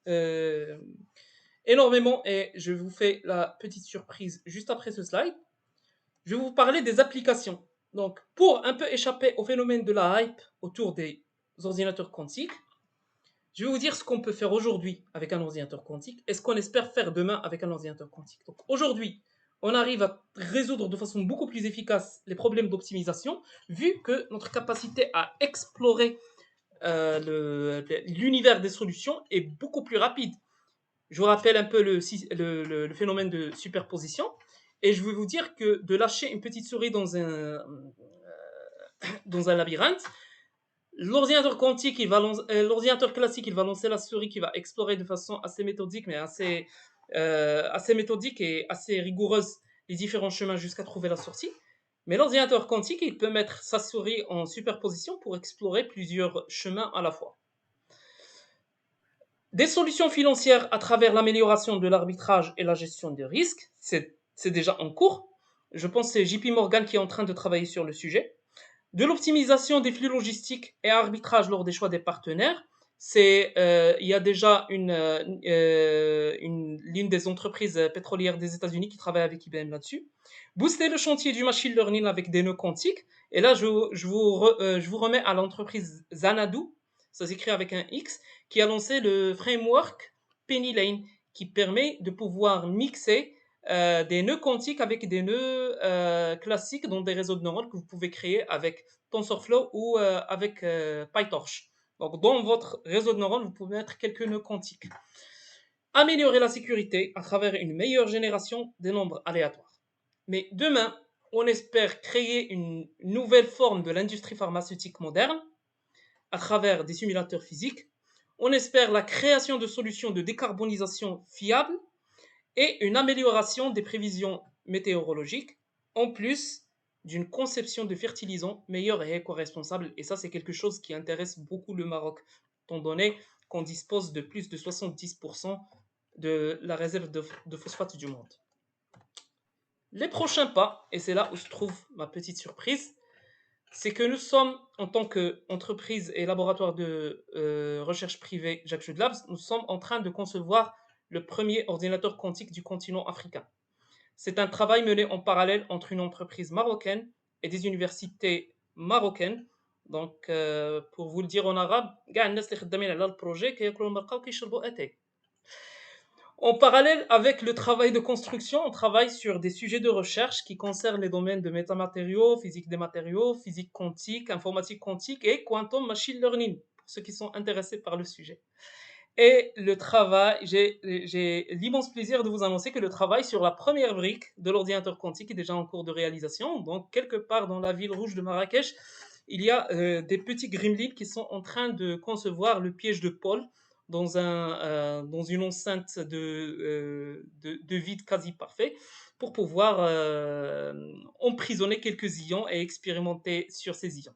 énormément et je vous fais la petite surprise juste après ce slide. Je vais vous parler des applications. Donc, pour un peu échapper au phénomène de la hype autour des ordinateurs quantiques, je vais vous dire ce qu'on peut faire aujourd'hui avec un ordinateur quantique et ce qu'on espère faire demain avec un ordinateur quantique. Donc, aujourd'hui, on arrive à résoudre de façon beaucoup plus efficace les problèmes d'optimisation, vu que notre capacité à explorer l'univers des solutions est beaucoup plus rapide. Je vous rappelle un peu le phénomène de superposition, et je vais vous dire que de lâcher une petite souris dans un labyrinthe, l'ordinateur quantique, l'ordinateur classique, il va lancer la souris qui va explorer de façon assez méthodique, mais assez méthodique et assez rigoureuse les différents chemins jusqu'à trouver la sortie. Mais l'ordinateur quantique, il peut mettre sa souris en superposition pour explorer plusieurs chemins à la fois. Des solutions financières à travers l'amélioration de l'arbitrage et la gestion des risques, c'est déjà en cours. Je pense que c'est JP Morgan qui est en train de travailler sur le sujet. De l'optimisation des flux logistiques et arbitrage lors des choix des partenaires. Il y a déjà l'une des entreprises pétrolières des États-Unis qui travaille avec IBM là-dessus. Booster le chantier du machine learning avec des nœuds quantiques. Et là, je vous remets à l'entreprise Xanadu, ça s'écrit avec un X, qui a lancé le framework PennyLane, qui permet de pouvoir mixer des nœuds quantiques avec des nœuds classiques dans des réseaux de neurones que vous pouvez créer avec TensorFlow ou avec PyTorch. Donc, dans votre réseau de neurones, vous pouvez mettre quelques nœuds quantiques. Améliorer la sécurité à travers une meilleure génération des nombres aléatoires. Mais demain, on espère créer une nouvelle forme de l'industrie pharmaceutique moderne à travers des simulateurs physiques. On espère la création de solutions de décarbonisation fiables et une amélioration des prévisions météorologiques, en plus d'une conception de fertilisants meilleure et éco-responsable. Et ça, c'est quelque chose qui intéresse beaucoup le Maroc, étant donné qu'on dispose de plus de 70% de la réserve de phosphate du monde. Les prochains pas, et c'est là où se trouve ma petite surprise, c'est que nous sommes, en tant qu'entreprise et laboratoire de recherche privée Jacques Chud Labs, nous sommes en train de concevoir le premier ordinateur quantique du continent africain. C'est un travail mené en parallèle entre une entreprise marocaine et des universités marocaines. Donc, pour vous le dire en arabe, le projet en parallèle avec le travail de construction, on travaille sur des sujets de recherche qui concernent les domaines de métamatériaux, physique des matériaux, physique quantique, informatique quantique et quantum machine learning, pour ceux qui sont intéressés par le sujet. Et le travail, j'ai l'immense plaisir de vous annoncer que le travail sur la première brique de l'ordinateur quantique est déjà en cours de réalisation. Donc, quelque part dans la ville rouge de Marrakech, il y a des petits gremlins qui sont en train de concevoir le piège de Paul dans une enceinte de vide quasi parfait pour pouvoir emprisonner quelques ions et expérimenter sur ces ions.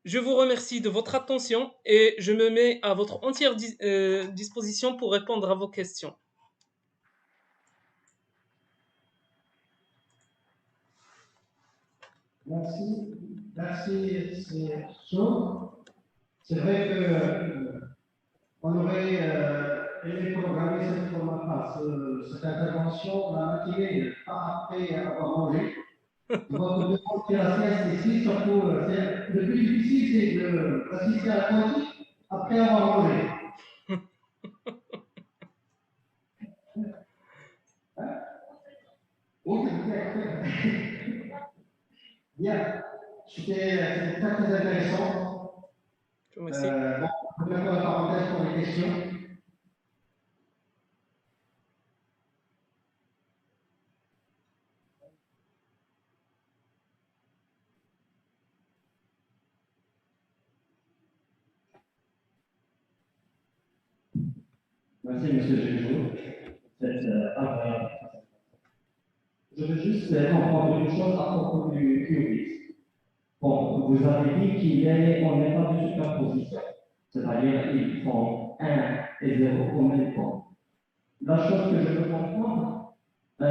Je vous remercie de votre attention et je me mets à votre entière disposition pour répondre à vos questions. Merci. Merci, c'est chaud. C'est vrai que on aurait aimé programmer cette intervention la matinée, pas après avoir mangé. Votre demande c'est la sieste ici, surtout, le plus difficile, c'est d'assister à la quantique après avoir mangé. Oui, bien. C'était très, très intéressant. Je vous remercie. Bon, je vais mettre la parenthèse pour les questions. Merci, monsieur Géjou. C'est incroyable. Je veux juste comprendre une chose à propos du qubit. Bon, vous avez dit qu'il est en état de superposition, c'est-à-dire qu'ils font 1 et 0 en même temps. La chose que je veux comprendre, à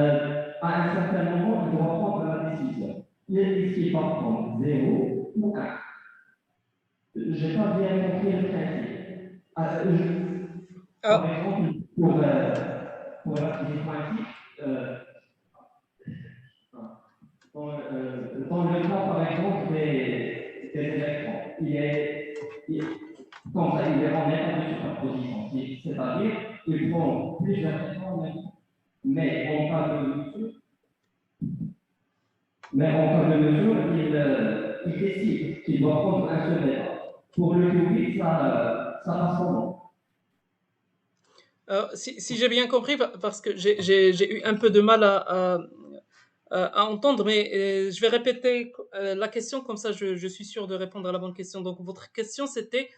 un certain moment, il doit prendre la décision. Est-ce qu'il va prendre 0 ou 1? Je n'ai pas bien compris le principe. Par exemple, pour la physique quantique, dans le cas, par exemple, des électrons, il est en état de superposition, c'est-à-dire qu'ils font plusieurs électrons en même temps. Mais en cas de mesure, il décide qu'il doit prendre un seul état. Pour le qubit, ça passe comment? Si j'ai bien compris, parce que j'ai eu un peu de mal à entendre, mais je vais répéter la question, comme ça je suis sûr de répondre à la bonne question. Donc, votre question, c'était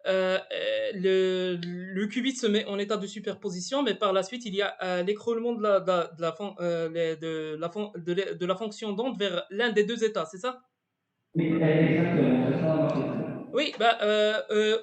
le qubit se met en état de superposition, mais par la suite, il y a l'écroulement de la fonction d'onde vers l'un des deux états, c'est ça? Oui, exactement, c'est ça ma question. Oui,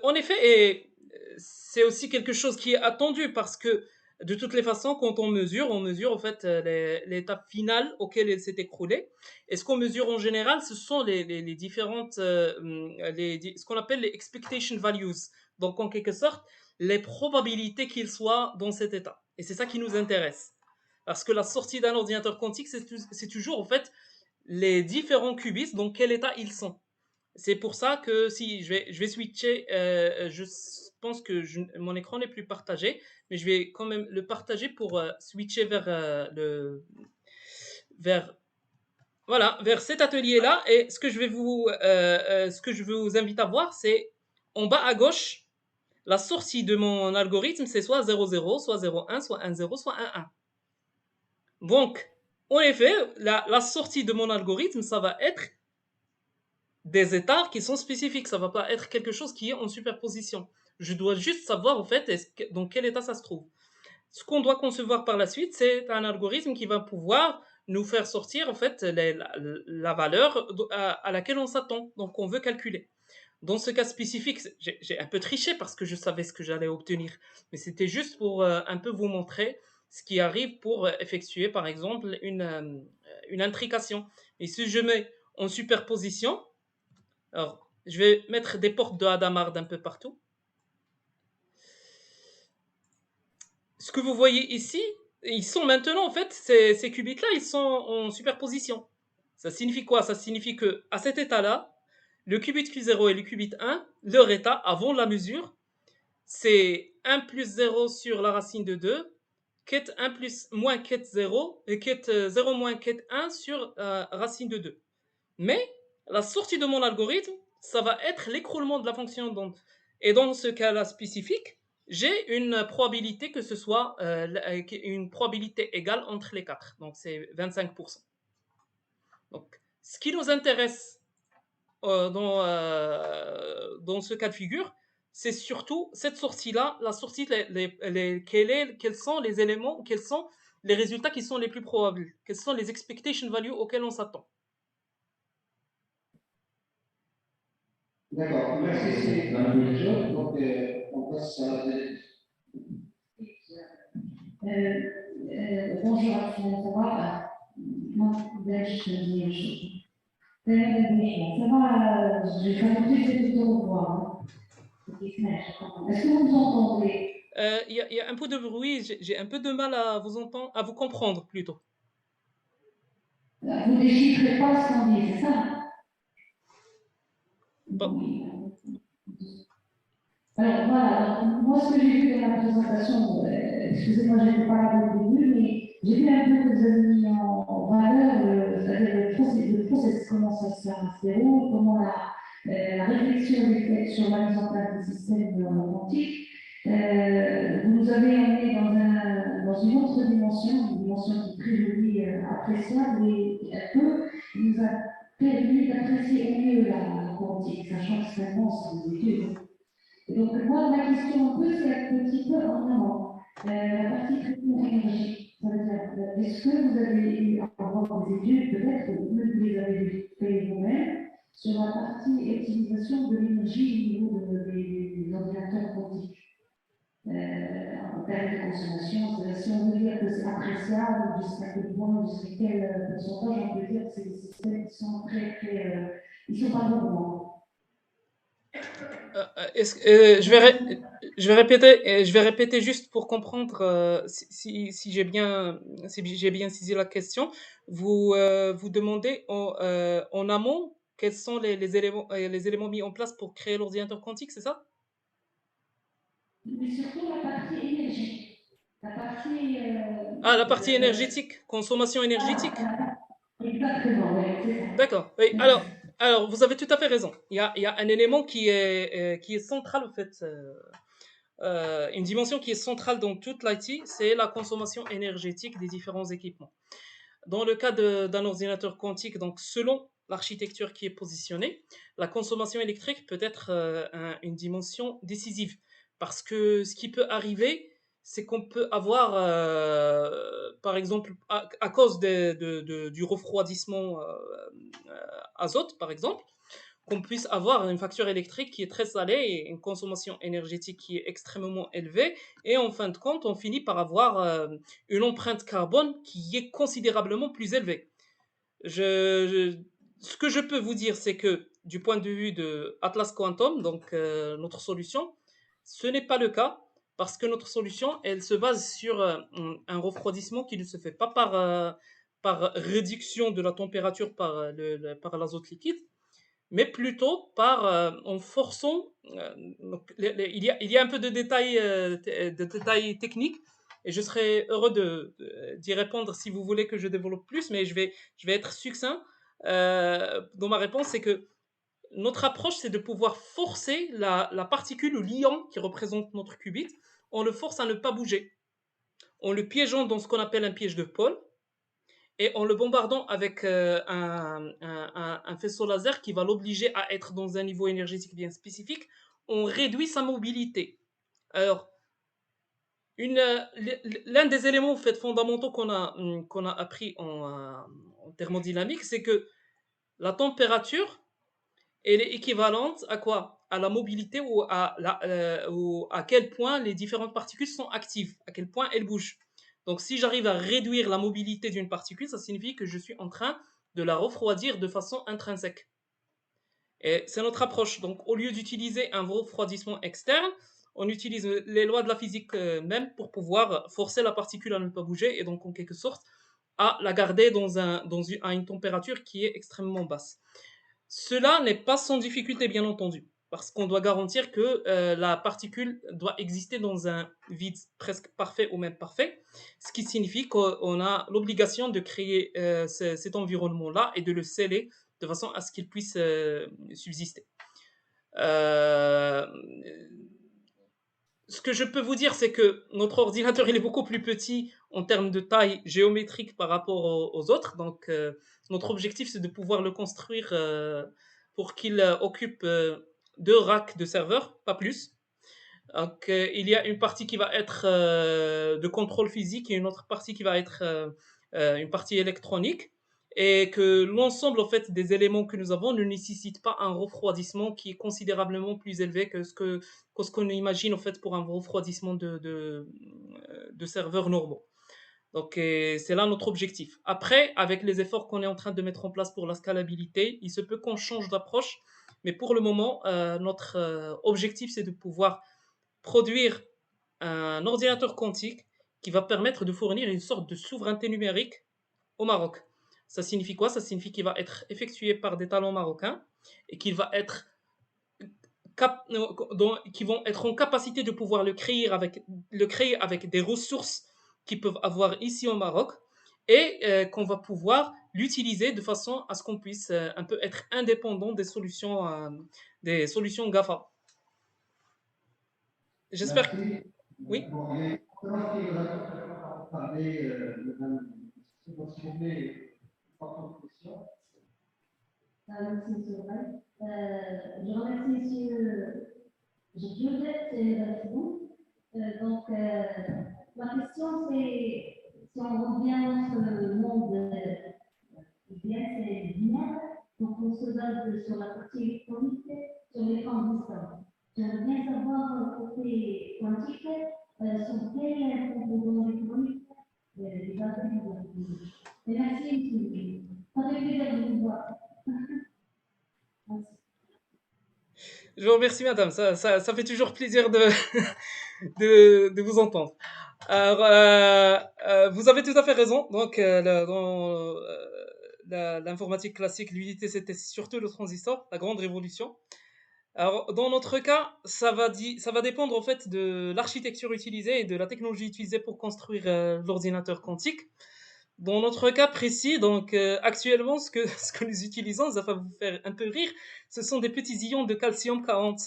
en effet, et c'est aussi quelque chose qui est attendu parce que De toutes les façons, quand on mesure en fait l'étape finale auquel elle s'est écroulée. Et ce qu'on mesure en général, ce sont les différentes, ce qu'on appelle les expectation values. Donc en quelque sorte, les probabilités qu'il soit dans cet état. Et c'est ça qui nous intéresse. Parce que la sortie d'un ordinateur quantique, c'est toujours en fait les différents qubits, dans quel état ils sont. C'est pour ça que si je vais switcher, je pense que mon écran n'est plus partagé, mais je vais quand même le partager pour switcher vers vers voilà, vers cet atelier-là. Et ce que je vous invite à voir, c'est en bas à gauche, la sortie de mon algorithme, c'est soit 00, soit 01, soit 10, soit 11. Donc, en effet, la sortie de mon algorithme, ça va être des états qui sont spécifiques. Ça va pas être quelque chose qui est en superposition. Je dois juste savoir, en fait, dans quel état ça se trouve. Ce qu'on doit concevoir par la suite, c'est un algorithme qui va pouvoir nous faire sortir, en fait, la valeur à laquelle on s'attend, donc on veut calculer. Dans ce cas spécifique, j'ai un peu triché parce que je savais ce que j'allais obtenir, mais c'était juste pour un peu vous montrer ce qui arrive pour effectuer, par exemple, une intrication. Et si je mets en superposition, alors, je vais mettre des portes de Hadamard un peu partout. Ce que vous voyez ici, ils sont maintenant, en fait, ces qubits-là, ils sont en superposition. Ça signifie quoi? Ça signifie que à cet état-là, le qubit Q0 et le qubit 1, leur état avant la mesure, c'est 1 plus 0 sur la racine de 2, quête 1 plus moins quête 0, et quête 0 moins quête 1 sur racine de 2. Mais la sortie de mon algorithme, ça va être l'écroulement de la fonction d'onde. Et dans ce cas-là spécifique, j'ai une probabilité que ce soit une probabilité égale entre les quatre. Donc c'est 25%. Donc, ce qui nous intéresse dans ce cas de figure, c'est surtout cette sortie-là, la sortie, quels sont les éléments, quels sont les résultats qui sont les plus probables, quelles sont les expectation values auxquelles on s'attend. D'accord, merci, c'est clarification. Donc, on passe à la télé. Bonjour à tous, ça va? Moi, ça va, j'ai pas compris que c'était au revoir. Est-ce que vous entendez? Il y a un peu de bruit, j'ai un peu de mal à vous entendre, à vous comprendre plutôt. Vous ne déchiffrez pas ce qu'on dit, c'est ça? Bon. Oui. Alors voilà, moi ce que j'ai vu dans la présentation, excusez-moi, je n'étais pas là au début, mais j'ai vu un peu que vous avez mis en valeur, c'est-à-dire le processus, comment ça se déroule, comment la réflexion est faite sur la mise en place des systèmes quantiques. Vous nous avez amené dans une autre dimension, une dimension qui est très jolie, appréciable, et qui un peu nous a permis d'apprécier au mieux la quantique, sachant que c'est un monstre des études. Et donc, moi, ma question un peu, c'est un petit peu en amont. La partie traitement énergie, ça veut dire, est-ce que vous avez eu à avoir des études, peut-être, ou même vous les avez fait vous-même, sur la partie utilisation de l'énergie au niveau des ordinateurs quantiques en termes de consommation? C'est-à-dire, si on veut dire que c'est appréciable, jusqu'à quel point, jusqu'à quel pourcentage, on peut dire que c'est des systèmes qui sont très, ils sont pas normaux. Je vais répéter juste pour comprendre si j'ai bien saisi la question. Vous demandez en amont quels sont les éléments mis en place pour créer l'ordinateur quantique, c'est ça? Mais surtout la partie énergie. La partie. Ah, la partie énergétique, consommation énergétique. Exactement, oui, c'est ça. D'accord. Oui, alors, vous avez tout à fait raison. Il y a un élément qui est central, en fait, une dimension qui est centrale dans toute l'IT, c'est la consommation énergétique des différents équipements. Dans le cas d'un ordinateur quantique, donc selon l'architecture qui est positionnée, la consommation électrique peut être une dimension décisive. Parce que ce qui peut arriver, c'est qu'on peut avoir, par exemple, cause du refroidissement azote, par exemple, qu'on puisse avoir une facture électrique qui est très salée et une consommation énergétique qui est extrêmement élevée. Et en fin de compte, on finit par avoir une empreinte carbone qui est considérablement plus élevée. Ce que je peux vous dire, c'est que du point de vue de Atlas Quantum, donc notre solution, ce n'est pas le cas parce que notre solution, elle se base sur un refroidissement qui ne se fait pas par réduction de la température par l'azote liquide, mais plutôt en forçant. Il y a un peu de détails techniques et je serais heureux d'y répondre si vous voulez que je développe plus, mais je vais être succinct dans ma réponse. C'est que notre approche, c'est de pouvoir forcer la particule ou l'ion qui représente notre qubit, on le force à ne pas bouger, en le piégeant dans ce qu'on appelle un piège de Paul, et en le bombardant avec un faisceau laser qui va l'obliger à être dans un niveau énergétique bien spécifique, on réduit sa mobilité. Alors, l'un des éléments en fait, fondamentaux qu'on a appris en thermodynamique, c'est que la température, elle est équivalente à quoi? À la mobilité ou à quel point les différentes particules sont actives, à quel point elles bougent. Donc si j'arrive à réduire la mobilité d'une particule, ça signifie que je suis en train de la refroidir de façon intrinsèque. Et c'est notre approche. Donc au lieu d'utiliser un refroidissement externe, on utilise les lois de la physique même pour pouvoir forcer la particule à ne pas bouger et donc en quelque sorte à la garder à une température qui est extrêmement basse. Cela n'est pas sans difficulté, bien entendu, parce qu'on doit garantir que la particule doit exister dans un vide presque parfait ou même parfait, ce qui signifie qu'on a l'obligation de créer cet environnement-là et de le sceller de façon à ce qu'il puisse subsister. Ce que je peux vous dire, c'est que notre ordinateur il est beaucoup plus petit en termes de taille géométrique par rapport aux autres. Donc, notre objectif, c'est de pouvoir le construire pour qu'il occupe 2 racks de serveurs, pas plus. Donc, il y a une partie qui va être de contrôle physique et une autre partie qui va être une partie électronique. Et que l'ensemble en fait, des éléments que nous avons ne nécessite pas un refroidissement qui est considérablement plus élevé que ce qu'on imagine en fait, pour un refroidissement de serveurs normaux. Donc, c'est là notre objectif. Après, avec les efforts qu'on est en train de mettre en place pour la scalabilité, il se peut qu'on change d'approche. Mais pour le moment, notre objectif, c'est de pouvoir produire un ordinateur quantique qui va permettre de fournir une sorte de souveraineté numérique au Maroc. Ça signifie quoi? Ça signifie qu'il va être effectué par des talents marocains et qu'il va être qui vont être en capacité de pouvoir le créer avec des ressources qu'ils peuvent avoir ici au Maroc et qu'on va pouvoir l'utiliser de façon à ce qu'on puisse un peu être indépendant des solutions GAFA. J'espère que... Merci. Oui. Bon, il y a une conférence qui vous a parlé, madame, si vous voulez, pas de questions. Merci, monsieur Ray. Je remercie monsieur Judith et Rafou. Donc, ma question, c'est si on revient sur le monde bien, c'est binaire, donc on se base sur la partie électronique, sur les transistors. J'aimerais bien savoir, côté quantique, sur quel composant électronique les batteries vont utiliser. Et merci, monsieur. Ça fait plaisir de vous voir. Merci. Je vous remercie, madame. Ça fait toujours plaisir de vous entendre. Alors, vous avez tout à fait raison. Donc, dans l'informatique classique, l'unité, c'était surtout le transistor, la grande révolution. Alors, dans notre cas, ça va dépendre en fait de l'architecture utilisée et de la technologie utilisée pour construire l'ordinateur quantique. Dans notre cas précis, donc actuellement, ce que nous utilisons, ça va vous faire un peu rire, ce sont des petits ions de calcium 40.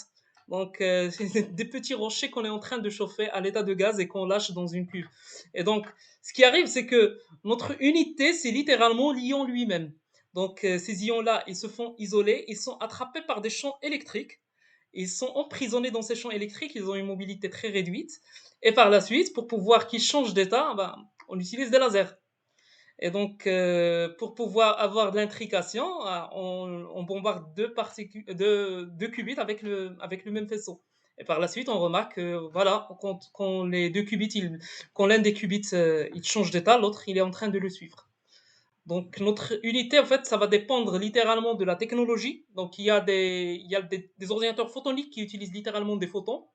Donc, c'est des petits rochers qu'on est en train de chauffer à l'état de gaz et qu'on lâche dans une cuve. Et donc, ce qui arrive, c'est que notre unité, c'est littéralement l'ion lui-même. Donc, ces ions-là, ils se font isoler, ils sont attrapés par des champs électriques, ils sont emprisonnés dans ces champs électriques, ils ont une mobilité très réduite. Et par la suite, pour pouvoir qu'ils changent d'état, ben, on utilise des lasers. Et donc, pour pouvoir avoir de l'intrication, on bombarde deux qubits avec le même faisceau. Et par la suite, on remarque que voilà, quand les deux qubits, quand l'un des qubits il change d'état, l'autre il est en train de le suivre. Donc notre unité, en fait, ça va dépendre littéralement de la technologie. Donc il y a des ordinateurs photoniques qui utilisent littéralement des photons.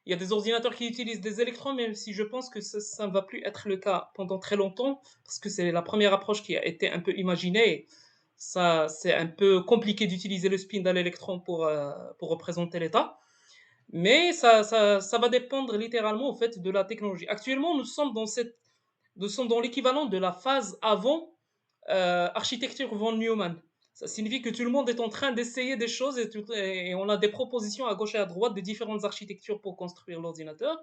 Il y a des ordinateurs qui utilisent des électrons, même si je pense que ça ne va plus être le cas pendant très longtemps, parce que c'est la première approche qui a été un peu imaginée. Ça, c'est un peu compliqué d'utiliser le spin d'un électron pour représenter l'état. Mais ça va dépendre littéralement en fait de la technologie. Actuellement, nous sommes dans l'équivalent de la phase avant architecture von Neumann. Ça signifie que tout le monde est en train d'essayer des choses et on a des propositions à gauche et à droite de différentes architectures pour construire l'ordinateur.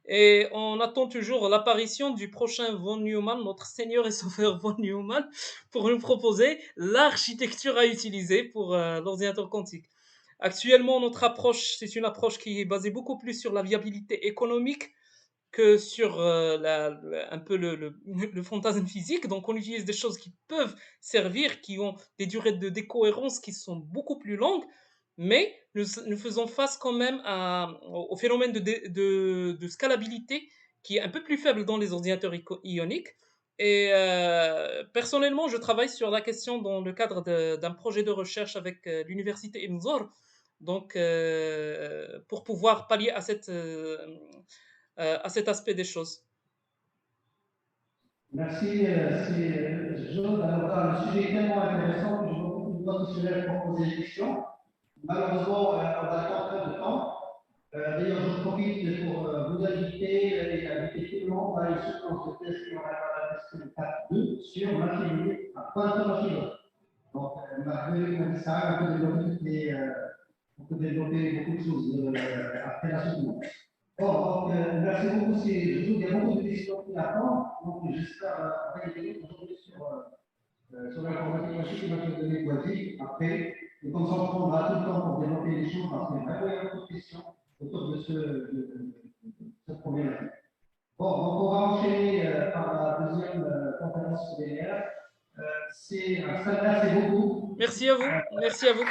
Et on attend toujours l'apparition du prochain von Neumann, notre seigneur et sauveur von Neumann, pour nous proposer l'architecture à utiliser pour l'ordinateur quantique. Actuellement, notre approche, c'est une approche qui est basée beaucoup plus sur la viabilité économique que sur un peu le fantasme physique. Donc, on utilise des choses qui peuvent servir, qui ont des durées de décohérence qui sont beaucoup plus longues, mais nous faisons face quand même au phénomène de scalabilité qui est un peu plus faible dans les ordinateurs ioniques. Et personnellement, je travaille sur la question dans le cadre d'un projet de recherche avec l'université Ibn Zor, donc pour pouvoir pallier à cet aspect des choses. Merci, Jaune. Alors, voilà, le sujet est tellement intéressant que je vois beaucoup de professionnels proposer des questions. Malheureusement, on a pas de temps. D'ailleurs, je profite pour vous inviter et inviter tout le monde à une séquence de test qui aura la question 4.2 sur machine libre, à quantum machine. Donc, m'a dit ça, on peut développer beaucoup de choses après la seconde. Bon, donc, merci beaucoup. Il y a beaucoup de questions qui attendent. Donc, j'espère révéler aujourd'hui sur l'informatique machine qui va te donner Boisy. Après, et comme ça, on prendra tout le temps pour développer les choses parce qu'il y a vraiment beaucoup de questions autour de ce problème. Bon, donc on va enchaîner par la deuxième conférence PDR. C'est beaucoup. Merci à vous. Merci à vous.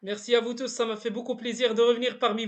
Merci à vous tous. Ça m'a fait beaucoup plaisir de revenir parmi vous.